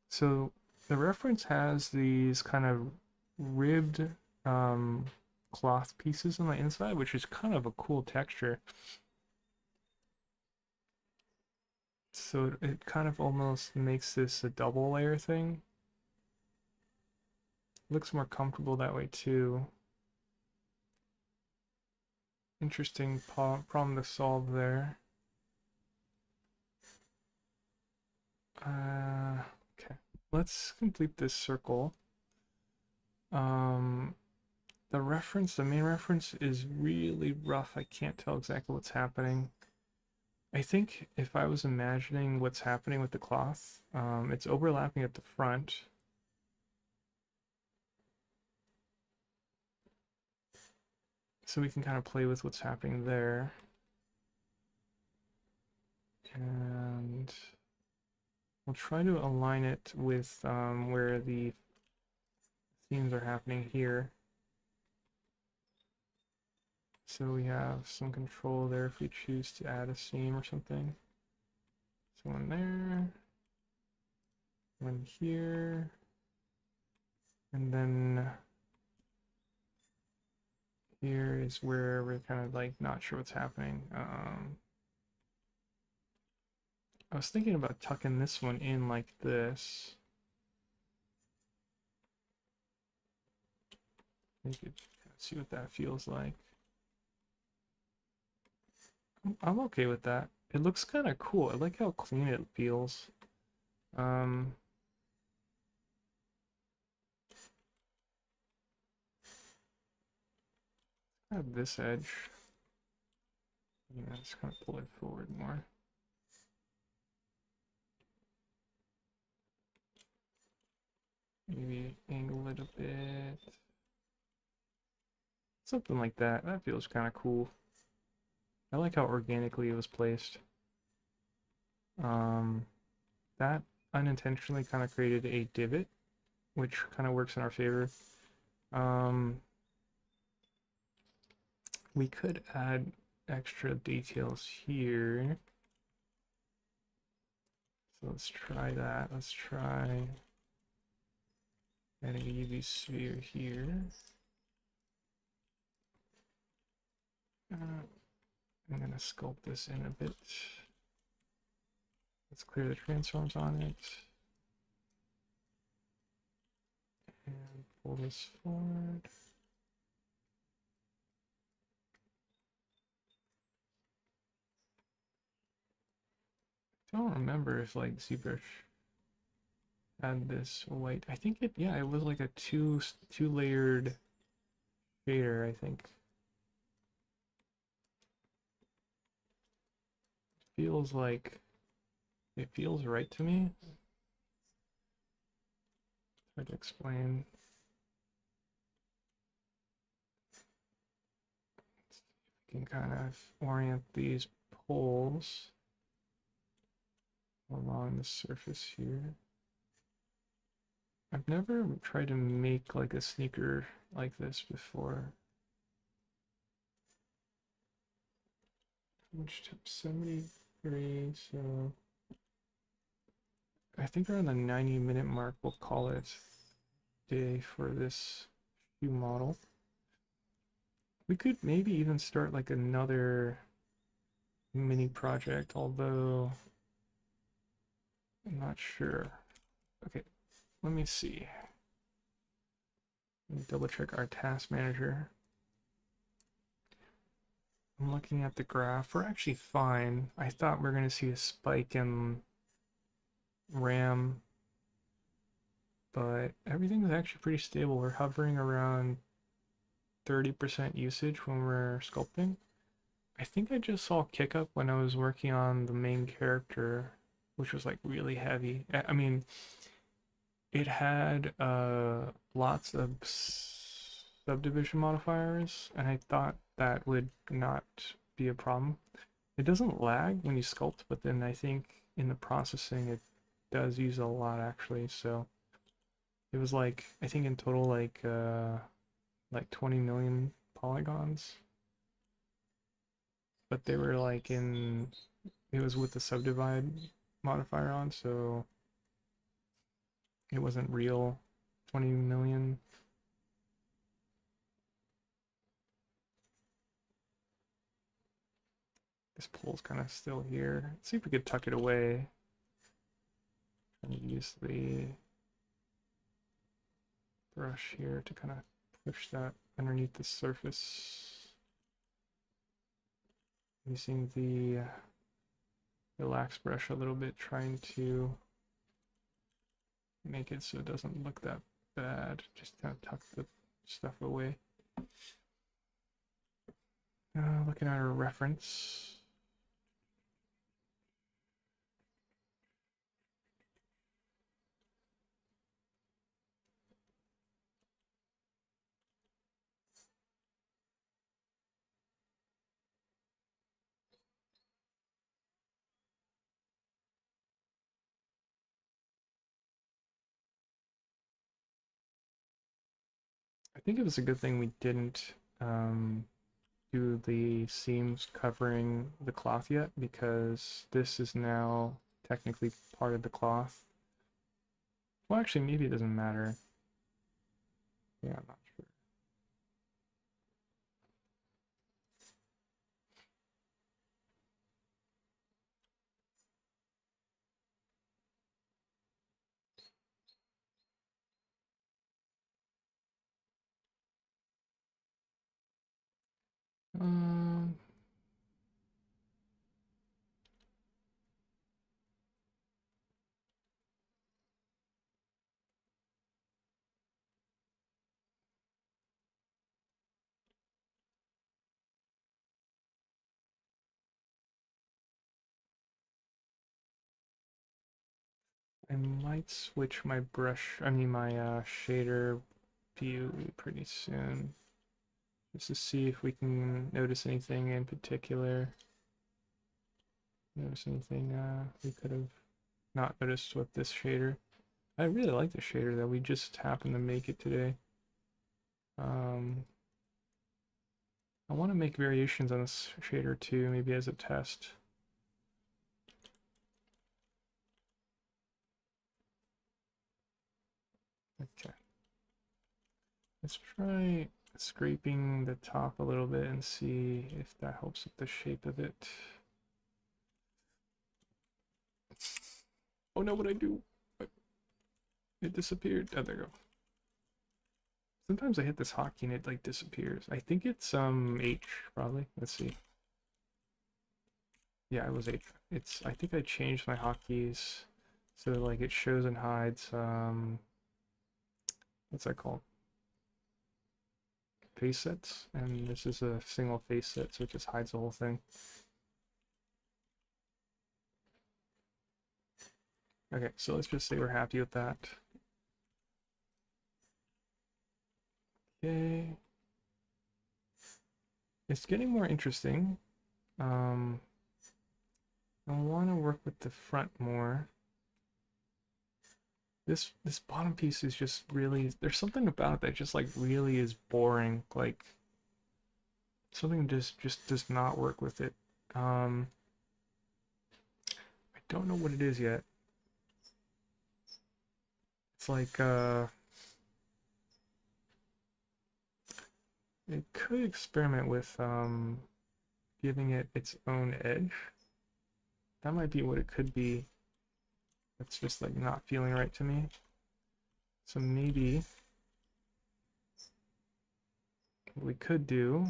So the reference has these kind of ribbed cloth pieces on the inside, which is kind of a cool texture. So it kind of almost makes this a double layer thing. Looks more comfortable that way too. Interesting problem to solve there. Okay, let's complete this circle. The main reference is really rough. I can't tell exactly what's happening. I think if I was imagining what's happening with the cloth, it's overlapping at the front. So we can kind of play with what's happening there. And we'll try to align it with where the themes are happening here. So we have some control there if we choose to add a seam or something. So one there, one here, and then here is where we're kind of like not sure what's happening. I was thinking about tucking this one in like this. You could see what that feels like. I'm okay with that. it looks kind of cool. I like how clean it feels. Um, this edge. Yeah, just kind of pull it forward more. Maybe angle it a bit. Something like that. That feels kind of cool. I like how organically it was placed. Um, that unintentionally kind of created a divot, which kind of works in our favor. Um, we could add extra details here. So let's try that. Let's try adding a UV sphere here. I'm gonna sculpt this in a bit. Let's clear the transforms on it. And pull this forward. Don't remember if like ZBrush had this white. I think it, yeah, it was like a two layered shader, I think. Feels like it feels right to me. Hard to explain. You can kind of orient these poles along the surface here. I've never tried to make like a sneaker like this before. Which tip 73, so I think around the 90-minute mark we'll call it day for this shoe model. We could maybe even start like another mini project, although I'm not sure. Okay, let me see. Let me double check our task manager. I'm looking at the graph. We're actually fine. I thought we were going to see a spike in RAM, but everything is actually pretty stable. We're hovering around 30% usage when we're sculpting. I think I just saw kick up when I was working on the main character, which was like really heavy. I mean, it had lots of subdivision modifiers, and I thought that would not be a problem. It doesn't lag when you sculpt, but then I think in the processing it does use a lot actually. So it was like, I think in total like 20 million polygons, but they were like in, it was with the subdivide modifier on, so it wasn't real 20 million. This pole's kind of still here. Let's see if we could tuck it away. And use the brush here to kind of push that underneath the surface. Using the relax brush a little bit, trying to make it so it doesn't look that bad. Just kind of tuck the stuff away. Looking at our reference. I think it was a good thing we didn't do the seams covering the cloth yet, because this is now technically part of the cloth. Well, actually, maybe it doesn't matter. Yeah, I'm not sure. Um, I might switch my brush, my shader view pretty soon, just to see if we can notice anything in particular. Notice anything we could have not noticed with this shader. I really like the shader though, we just happened to make it today. I want to make variations on this shader too, maybe as a test. Okay. Let's try scraping the top a little bit and see if that helps with the shape of it. Oh no, what'd I do? It disappeared. Oh, there you go. Sometimes I hit this hotkey and it like disappears. I think it's H probably. Let's see. Yeah, it was H. I think I changed my hotkeys so like it shows and hides what's that called? Face sets, and this is a single face set, so it just hides the whole thing. Okay, so let's just say we're happy with that. Okay. It's getting more interesting. I want to work with the front more. This bottom piece is just really, there's something about it that just like really is boring. Like something just does not work with it. I don't know what it is yet. It's like it could experiment with giving it its own edge. That might be what it could be. That's just like not feeling right to me. So maybe what we could do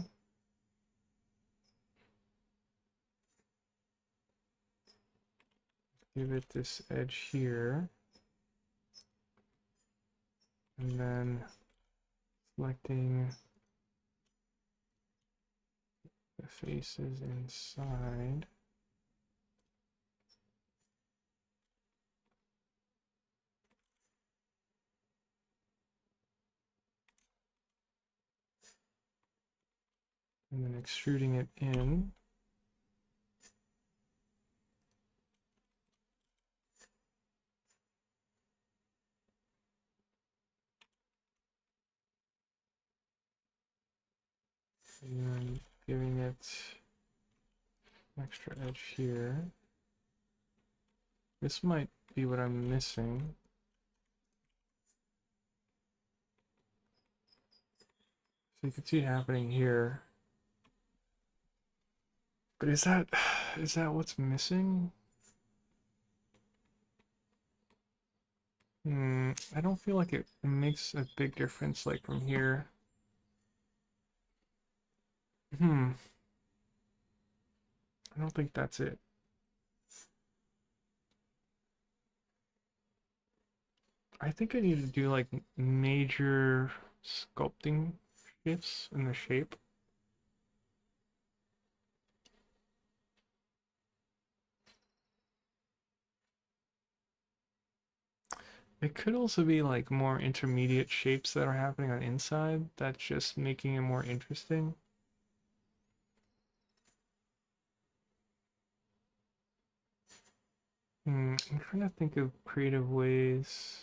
give it this edge here, and then selecting the faces inside. And then extruding it in. And then giving it an extra edge here. This might be what I'm missing. So you can see it happening here. But is that what's missing? I don't feel like it makes a big difference like from here. I don't think that's it. I think I need to do like major sculpting shifts in the shape. It could also be like more intermediate shapes that are happening on inside that's just making it more interesting. I'm trying to think of creative ways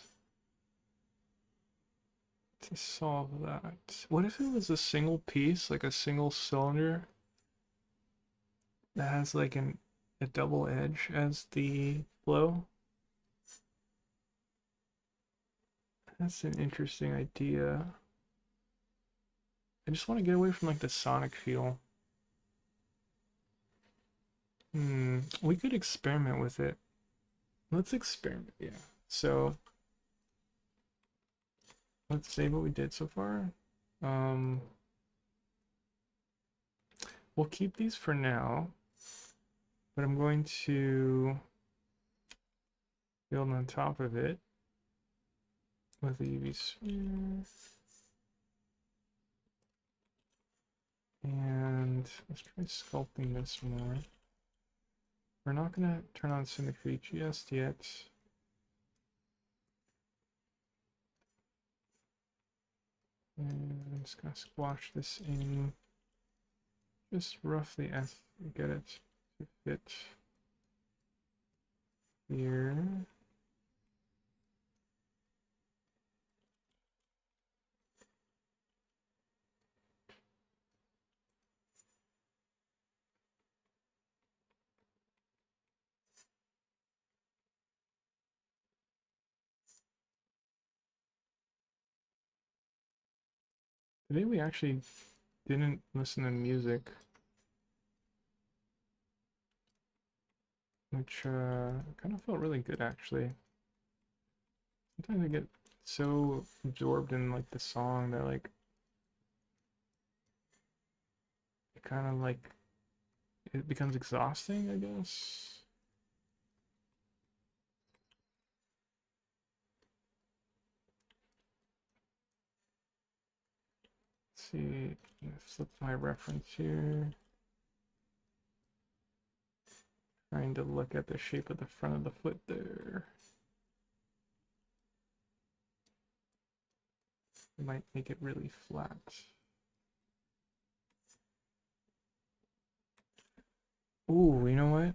to solve that. What if it was a single piece, like a single cylinder that has like a double edge as the flow? That's an interesting idea. I just want to get away from like the sonic feel. We could experiment with it. Let's experiment, yeah. So let's save what we did so far. We'll keep these for now, but I'm going to build on top of it with a UV sphere. And let's try sculpting this more. We're not going to turn on symmetry just yet. And I'm just gonna squash this in just roughly as get it to fit here. Today we actually didn't listen to music, which kind of felt really good actually. Sometimes I get so absorbed in like the song that like it kind of like it becomes exhausting, I guess. Let's see, flip my reference here. Trying to look at the shape of the front of the foot there. It might make it really flat. Ooh, you know what?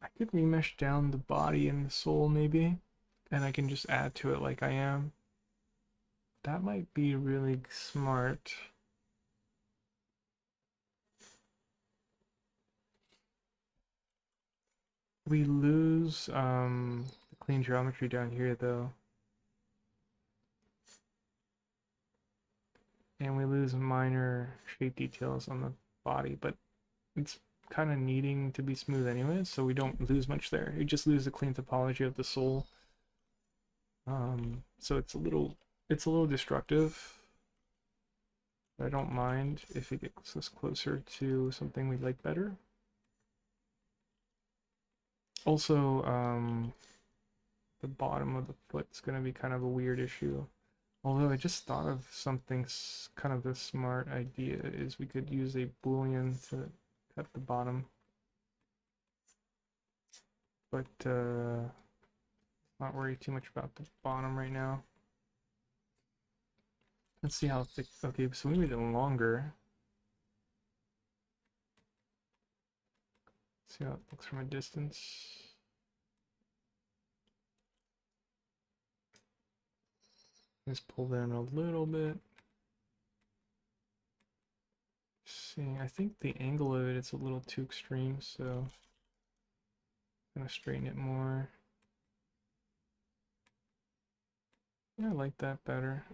I could remesh down the body and the sole maybe, and I can just add to it like I am. That might be really smart. We lose the clean geometry down here though. And we lose minor shape details on the body, but it's kind of needing to be smooth anyway, so we don't lose much there. You just lose the clean topology of the sole. So it's a little destructive, but I don't mind if it gets us closer to something we like better. Also, the bottom of the foot's gonna be kind of a weird issue. Although I just thought of something kind of a smart idea is we could use a boolean to cut the bottom. But not worry too much about the bottom right now. Let's see how thick. Okay, so we made it longer. See how it looks from a distance. Just pull down a little bit. See, I think the angle of it's a little too extreme, so I'm gonna straighten it more. Yeah, I like that better.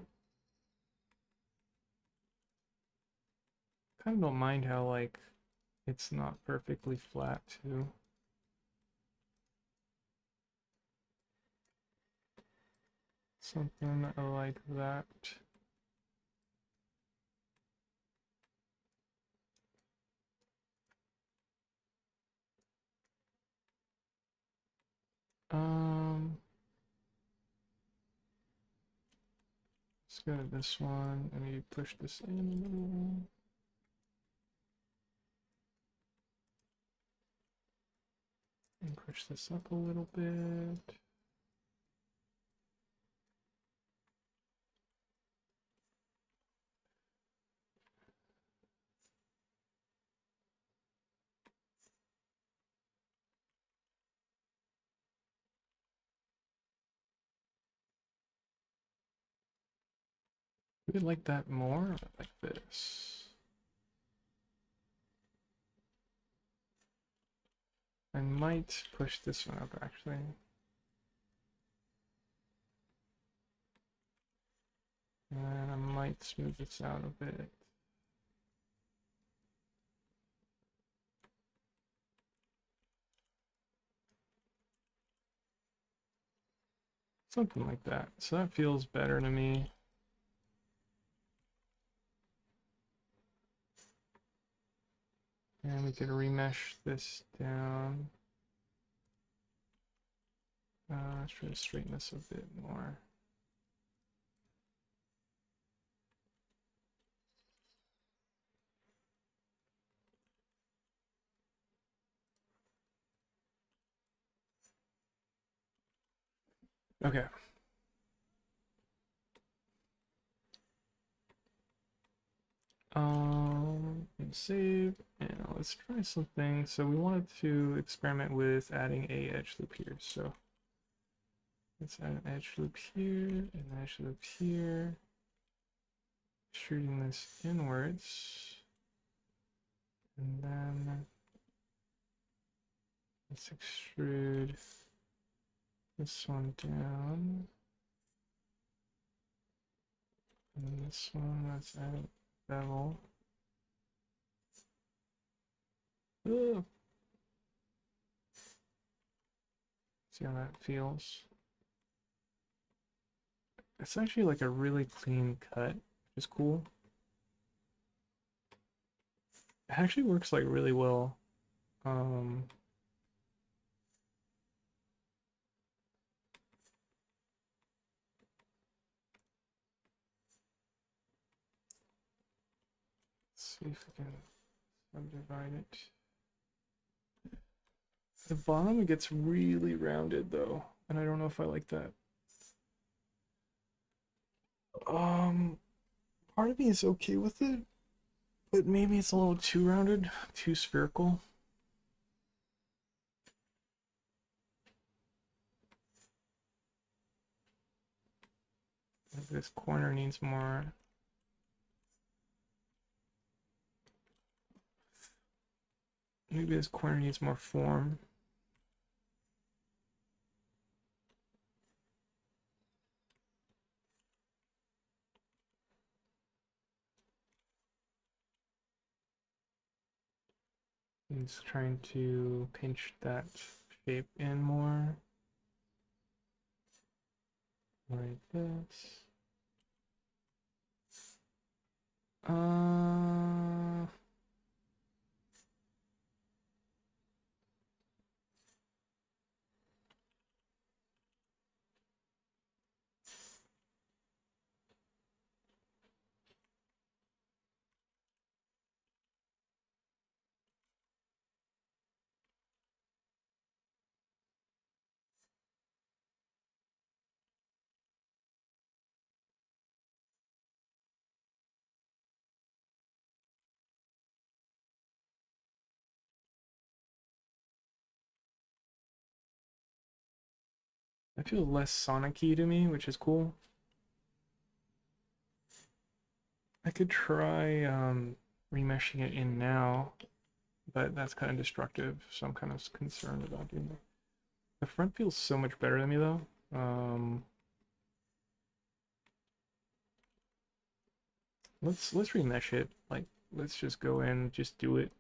Kind of don't mind how like it's not perfectly flat too. Something like that. Let's go to this one and maybe push this in a little. And push this up a little bit. We like that more, like this. I might push this one up actually. And I might smooth this out a bit. Something like that. So that feels better to me. And we could remesh this down. Let's try to straighten this a bit more. Okay. And save, and let's try something. So we wanted to experiment with adding a edge loop here. So let's add an edge loop here, an edge loop here. Shooting this inwards. And then let's extrude this one down. And this one, let's add a bevel. Ugh. See how that feels. It's actually like a really clean cut, which is cool. It actually works like really well. Let's see if we can subdivide it. The bottom gets really rounded though, and I don't know if I like that. Part of me is okay with it, but maybe it's a little too rounded, too spherical. Maybe this corner needs more. Maybe this corner needs more form. He's trying to pinch that shape in more. Like this. I feel less Sonic-y to me, which is cool. I could try remeshing it in now, but that's kind of destructive, so I'm kind of concerned about doing that. The front feels so much better to me though. Let's remesh it. Like, let's just go in, just do it.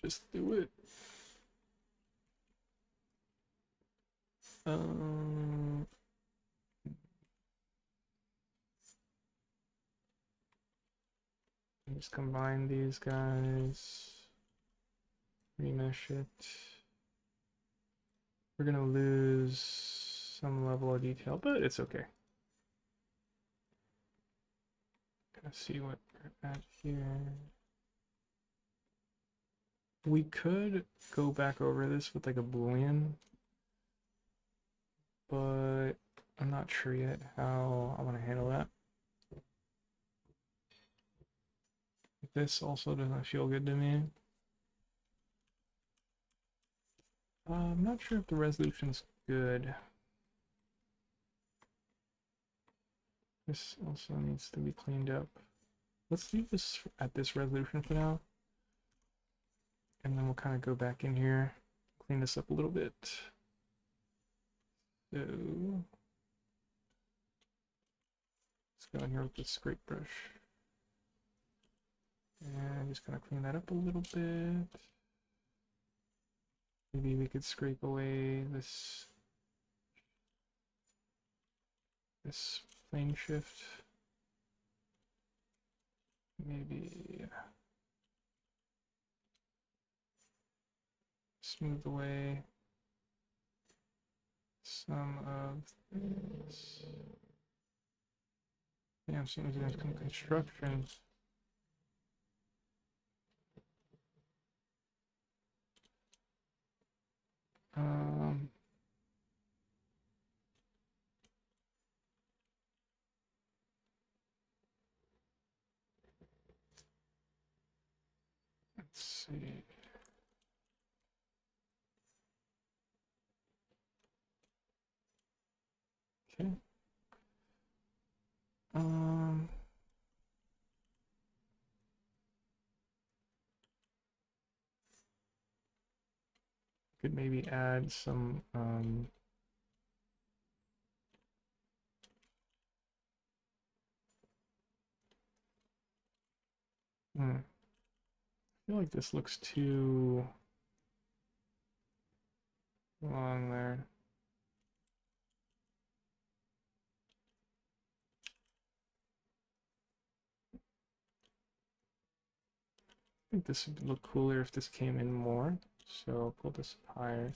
Just do it. Just combine these guys. Remesh it. We're gonna lose some level of detail, but it's okay. Gonna see what we're at here. We could go back over this with like a boolean, but I'm not sure yet how I want to handle that. This also doesn't feel good to me. I'm not sure if the resolution's good. This also needs to be cleaned up. Let's leave this at this resolution for now. And then we'll kind of go back in here, clean this up a little bit. So let's go in here with the scrape brush. And just kind of clean that up a little bit. Maybe we could scrape away this plane shift. Maybe smooth away some of this. Yeah, I'm seeing there's some construction. Let's see. Okay. Um, could maybe add some I feel like this looks too long there. I think this would look cooler if this came in more. So I'll pull this up higher.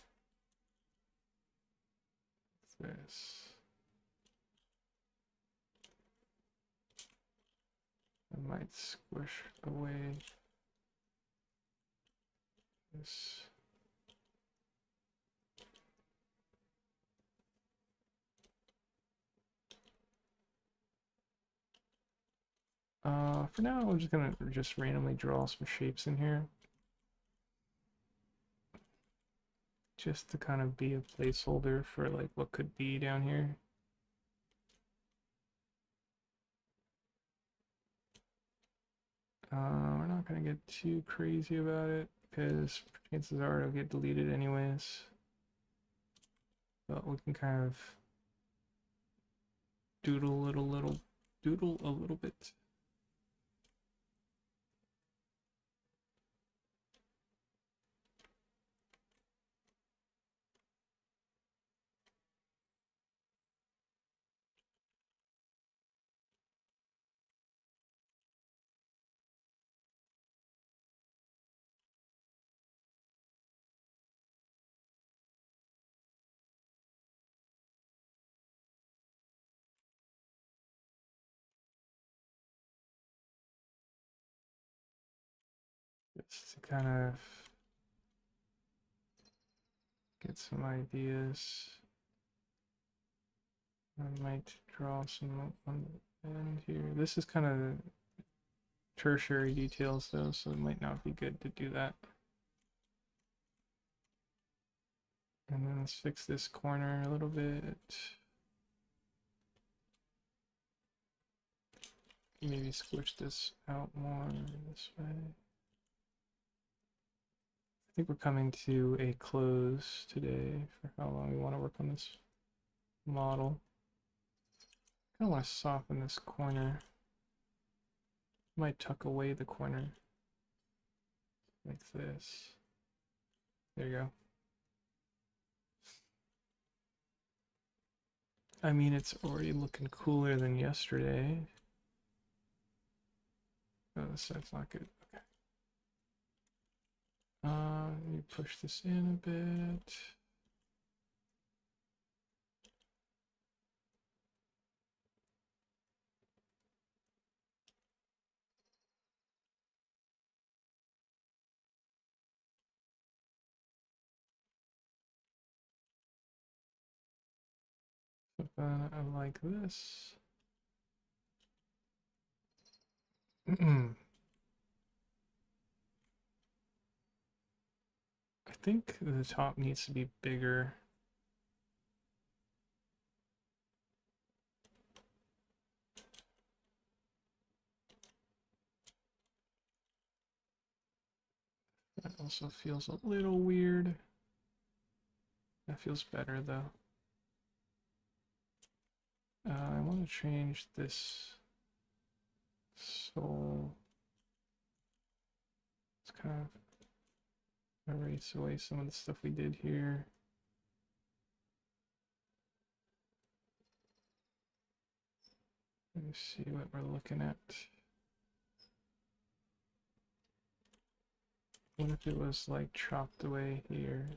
This. I might squish away this. For now, I'm just gonna randomly draw some shapes in here. Just to kind of be a placeholder for like what could be down here. We're not gonna get too crazy about it because chances are it'll get deleted anyways. But we can kind of doodle a little bit. Just to kind of get some ideas. I might draw some on the end here. This is kind of tertiary details though, so it might not be good to do that. And then let's fix this corner a little bit. Maybe squish this out more this way. I think we're coming to a close today for how long we want to work on this model. I kind of want to soften this corner. Might tuck away the corner like this. There you go. I mean, it's already looking cooler than yesterday. Oh, that's not good. Okay. Let me push this in a bit. Something like this. I think the top needs to be bigger. That also feels a little weird. That feels better though. I want to change this sole. Let's kind of erase away some of the stuff we did here. Let me see what we're looking at. What if it was like chopped away here?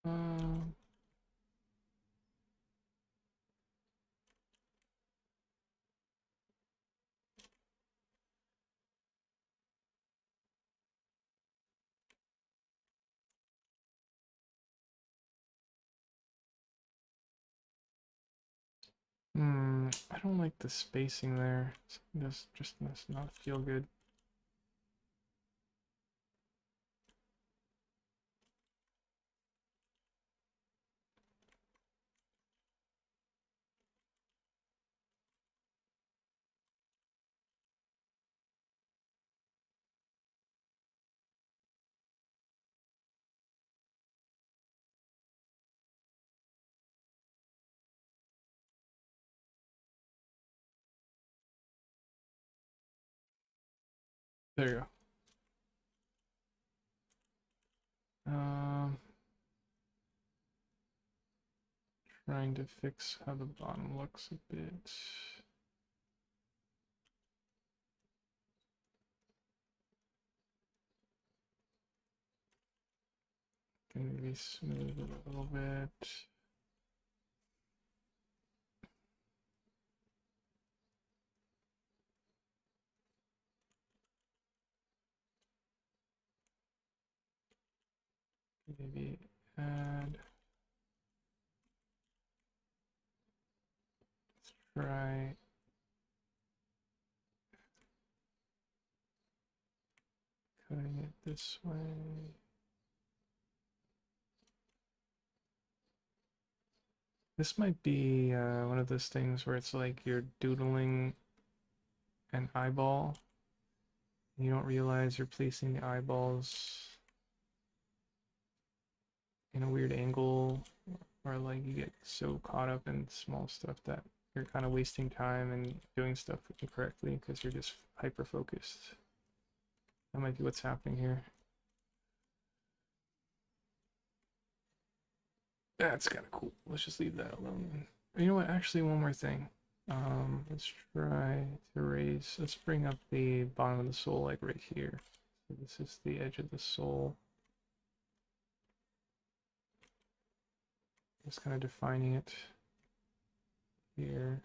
Um, I don't like the spacing there. This just does not feel good. There you go. Trying to fix how the bottom looks a bit. Can maybe smooth it a little bit. Maybe add. Let's try cutting it this way. This might be one of those things where it's like you're doodling an eyeball. And you don't realize you're placing the eyeballs in a weird angle, or like you get so caught up in small stuff that you're kind of wasting time and doing stuff incorrectly because you're just hyper focused. That might be what's happening here. That's kind of cool. Let's just leave that alone. You know what? Actually, one more thing. Let's try to raise. Let's bring up the bottom of the sole, like right here. So this is the edge of the sole. Just kind of defining it here.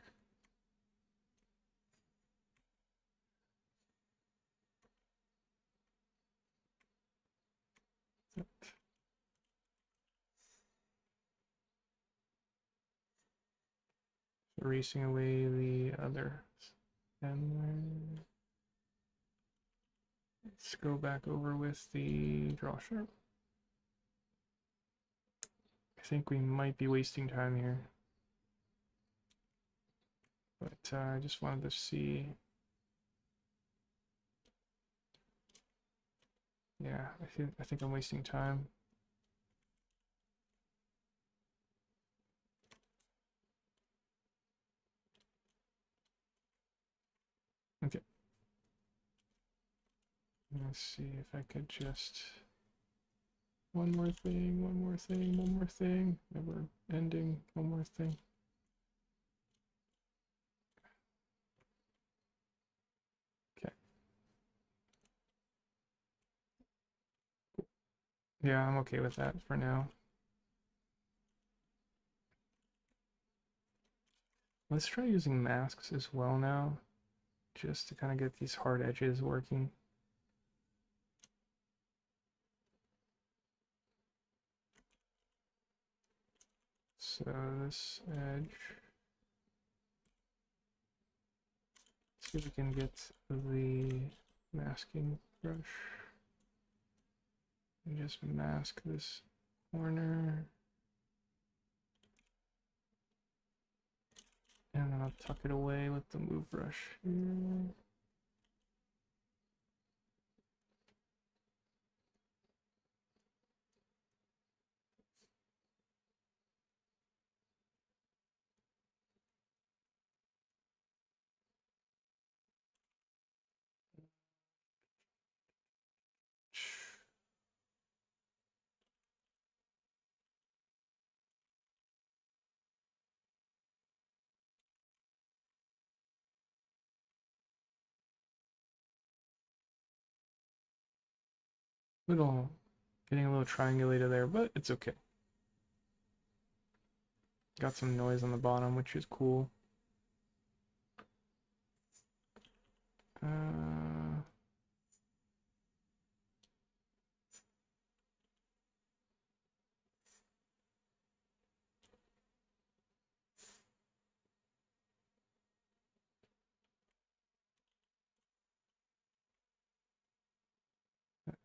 Erasing away the other. And then let's go back over with the draw sharp. I think we might be wasting time here. But I just wanted to see. Yeah, I think I'm wasting time. Okay. Let's see if I could just one more thing, one more thing, one more thing. Never ending, one more thing. Okay. Yeah, I'm okay with that for now. Let's try using masks as well now, just to kind of get these hard edges working. So this edge, see if we can get the masking brush and just mask this corner. And then I'll tuck it away with the move brush here. Little, getting a little triangulated there, but it's okay. Got some noise on the bottom, which is cool.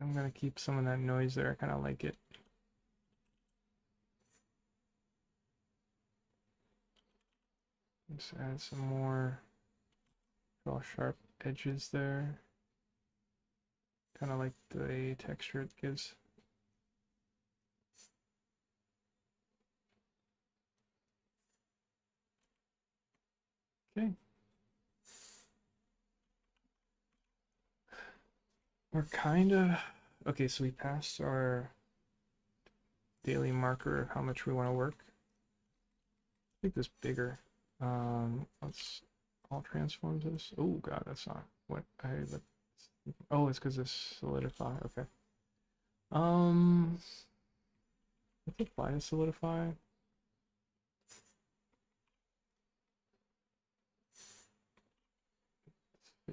I'm gonna keep some of that noise there. I kind of like it. Just add some more, draw sharp edges there. Kind of like the texture it gives. Okay. We're kind of, okay, so we passed our daily marker of how much we want to work. Make this bigger. Let's all transform this. Oh god, that's not what oh, it's because this solidify. Okay. Let's apply to solidify. Let's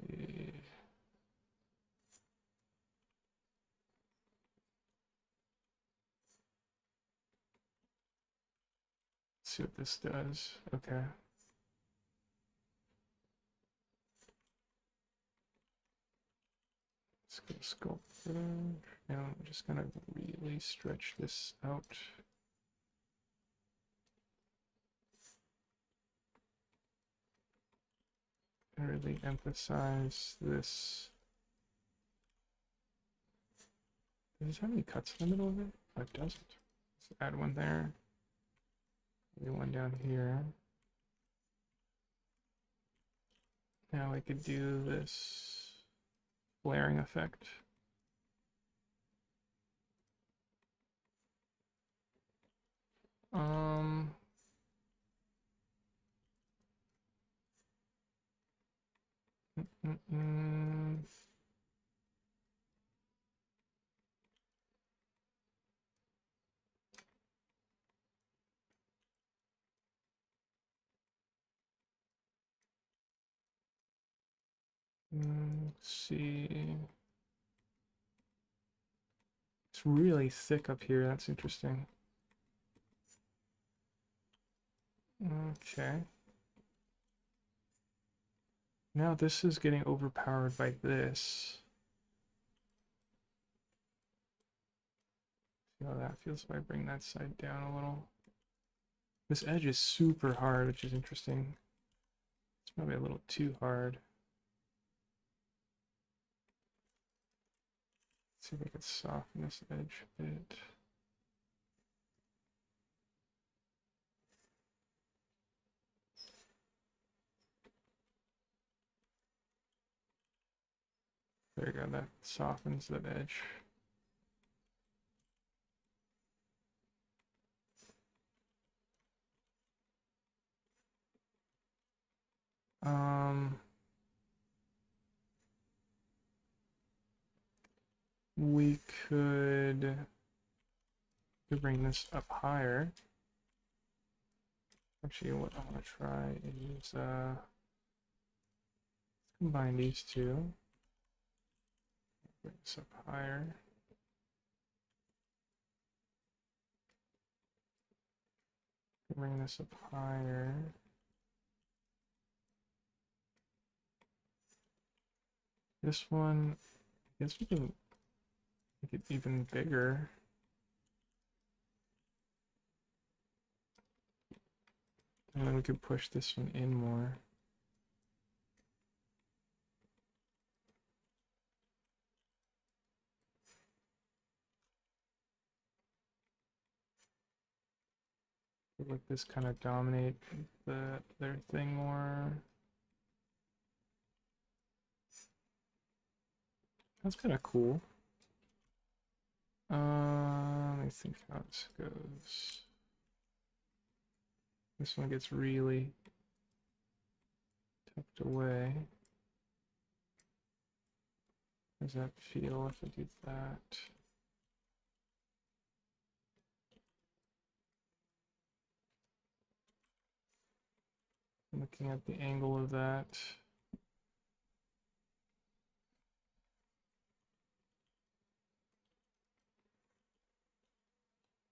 see. See what this does. Okay. Let's go sculpt. Now I'm just gonna really stretch this out. And really emphasize this. Does this have any cuts in the middle of it? Oh, it doesn't. Let's add one there. Maybe one down here. Now I could do this flaring effect. Um, let's see. It's really thick up here. That's interesting. Okay. Now this is getting overpowered by this. See how that feels if I bring that side down a little. This edge is super hard, which is interesting. It's probably a little too hard. Let's see if I can soften this edge a bit. There you go, that softens the edge. We could bring this up higher. Actually, what I want to try is combine these two. Bring this up higher. Bring this up higher. This one, I guess we can make it even bigger. And then we could push this one in more. Let this kind of dominate their thing more. That's kind of cool. Let me think how this goes. This one gets really tucked away. How does that feel if I do that? Looking at the angle of that.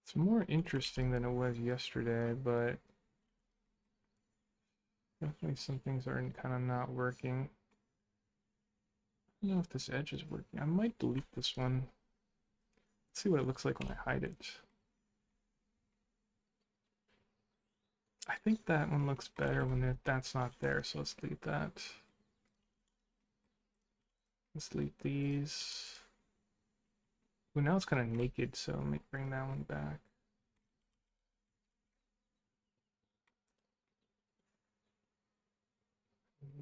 It's more interesting than it was yesterday, but definitely some things are kind of not working. I don't know if this edge is working. I might delete this one. Let's see what it looks like when I hide it. I think that one looks better when that's not there, so let's delete that. Let's delete these. Well, now it's kind of naked, so let me bring that one back.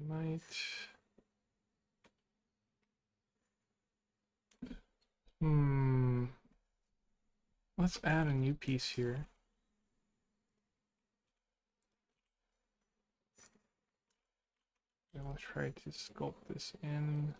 Might. Let's add a new piece here. And we'll try to sculpt this in.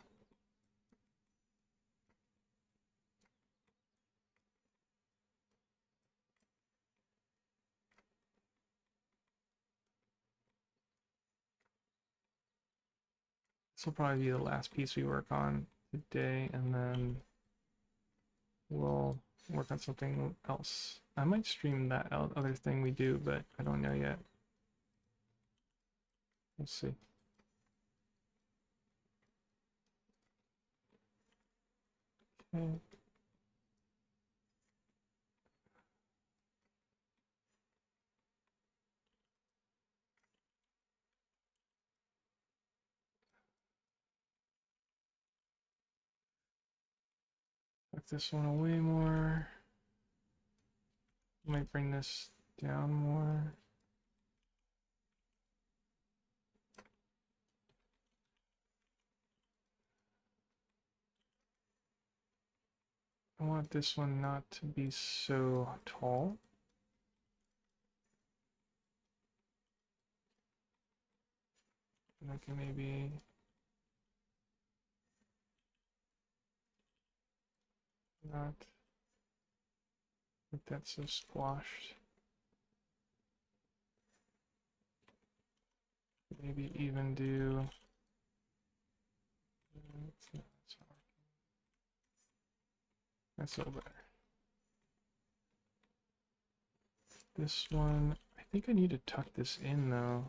This will probably be the last piece we work on today, and then we'll work on something else. I might stream that other thing we do, but I don't know yet. We'll see. Okay. Tuck this one away more. Might bring this down more. I want this one not to be so tall. And I can maybe not make that so squashed. Maybe even do. That's a little better. This one, I think I need to tuck this in though.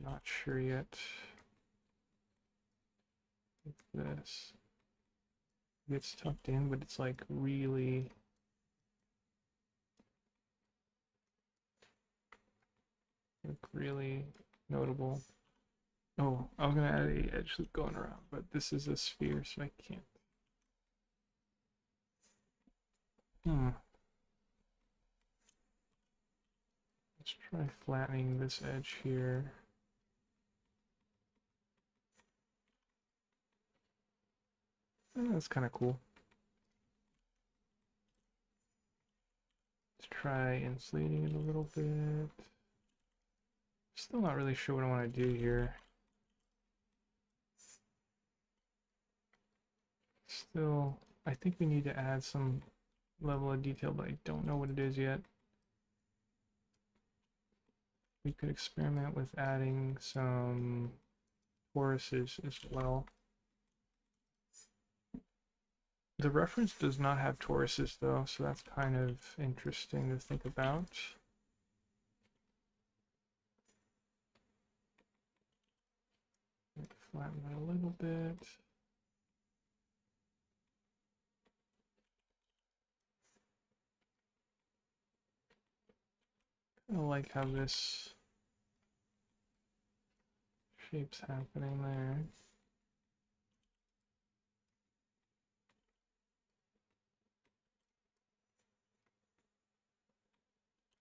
Not sure yet. Like this. It's tucked in, but it's like really notable. Oh, I was gonna add a edge loop going around, but this is a sphere, so I can't. Let's try flattening this edge here. That's kind of cool. Let's try insulating it a little bit. Still not really sure what I want to do here. Still, I think we need to add some level of detail, but I don't know what it is yet. We could experiment with adding some toruses as well. The reference does not have toruses though, so that's kind of interesting to think about. Flatten it a little bit. I like how this shape's happening there.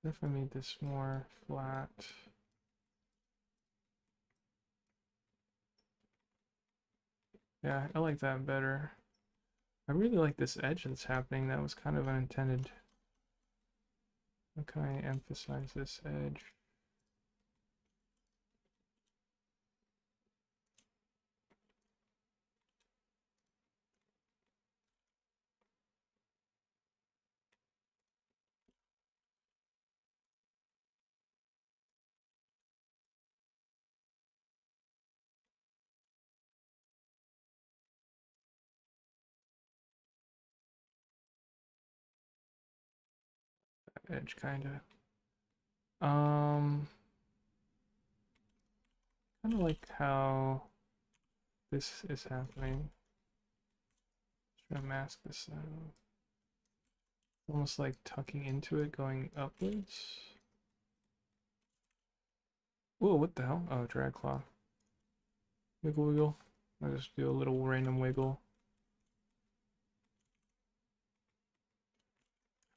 Definitely made this more flat. Yeah, I like that better. I really like this edge that's happening. That was kind of unintended. How can I emphasize this edge? edge, kinda. Kind of like how this is happening. Try to mask this out. Almost like tucking into it, going upwards. Whoa, what the hell? Oh, drag claw. Wiggle, wiggle. I'll just do a little random wiggle.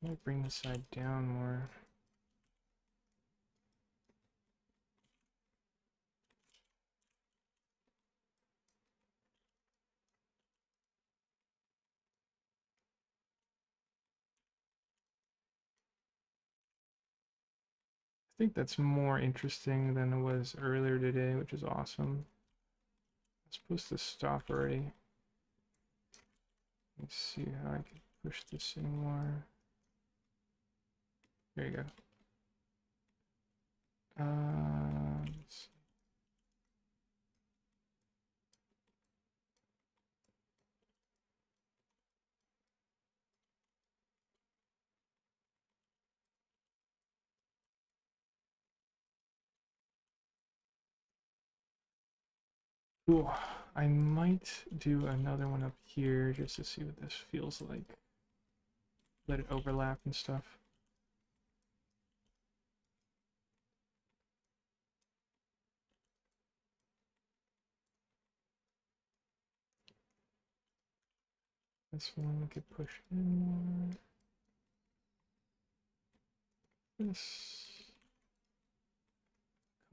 I might bring this side down more. I think that's more interesting than it was earlier today, which is awesome. It's supposed to stop already. Let's see how I can push this in more. There you go. Let's see. Cool. I might do another one up here just to see what this feels like. Let it overlap and stuff. This one we could push in more. This.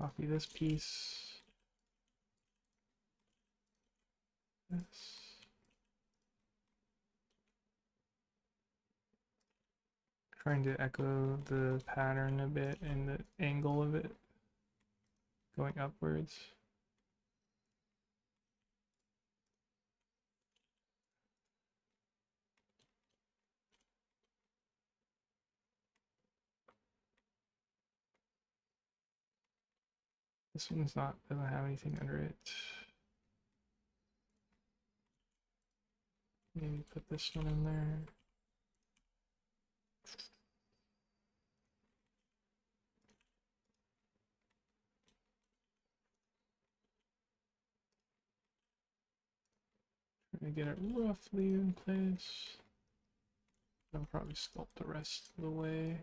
Copy this piece. This. Trying to echo the pattern a bit and the angle of it going upwards. This one's not, doesn't have anything under it. Maybe put this one in there. Try to get it roughly in place. I'll probably sculpt the rest of the way.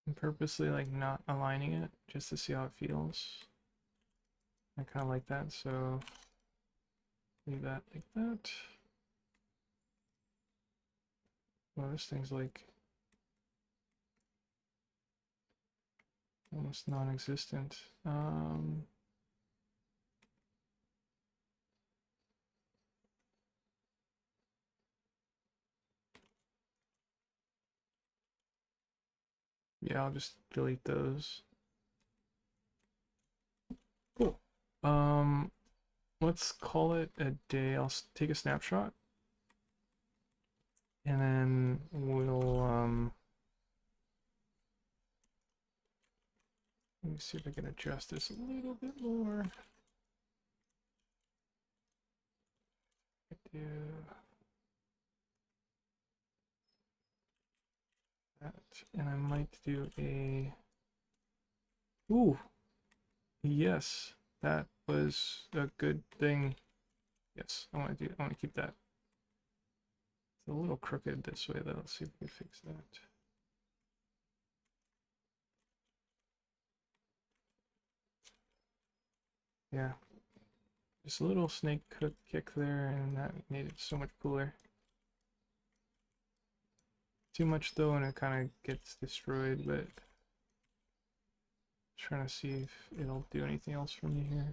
I'm purposely like not aligning it just to see how it feels. I kind of like that, so leave that like that. Well, this thing's like almost non-existent. Yeah, I'll just delete those. Cool. Let's call it a day. I'll take a snapshot. And then we'll, let me see if I can adjust this a little bit more. Do that, and I might do a, ooh, yes, that was a good thing. Yes, I want to keep that. It's a little crooked this way though. Let's see if we can fix that. Yeah, just a little snake kick there, and that made it so much cooler. Too much though, and it kind of gets destroyed, but trying to see if it'll do anything else for me here.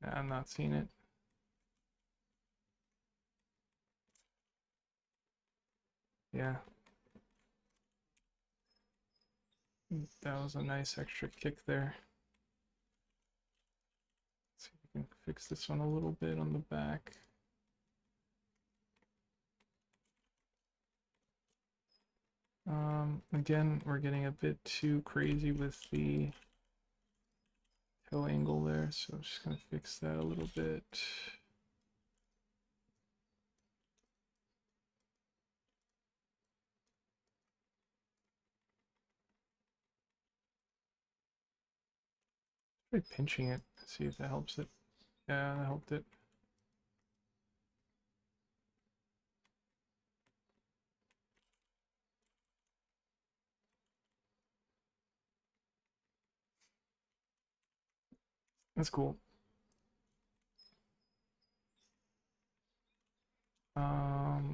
Nah, I'm not seeing it. Yeah. That was a nice extra kick there. Let's see if we can fix this one a little bit on the back. Again, we're getting a bit too crazy with the toe angle there, so I'm just gonna fix that a little bit. Try pinching it, see if that helps it. Yeah, that helped it. That's cool.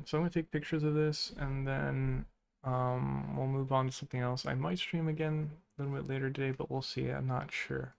So I'm gonna take pictures of this and then we'll move on to something else. I might stream again a little bit later today, but we'll see. I'm not sure.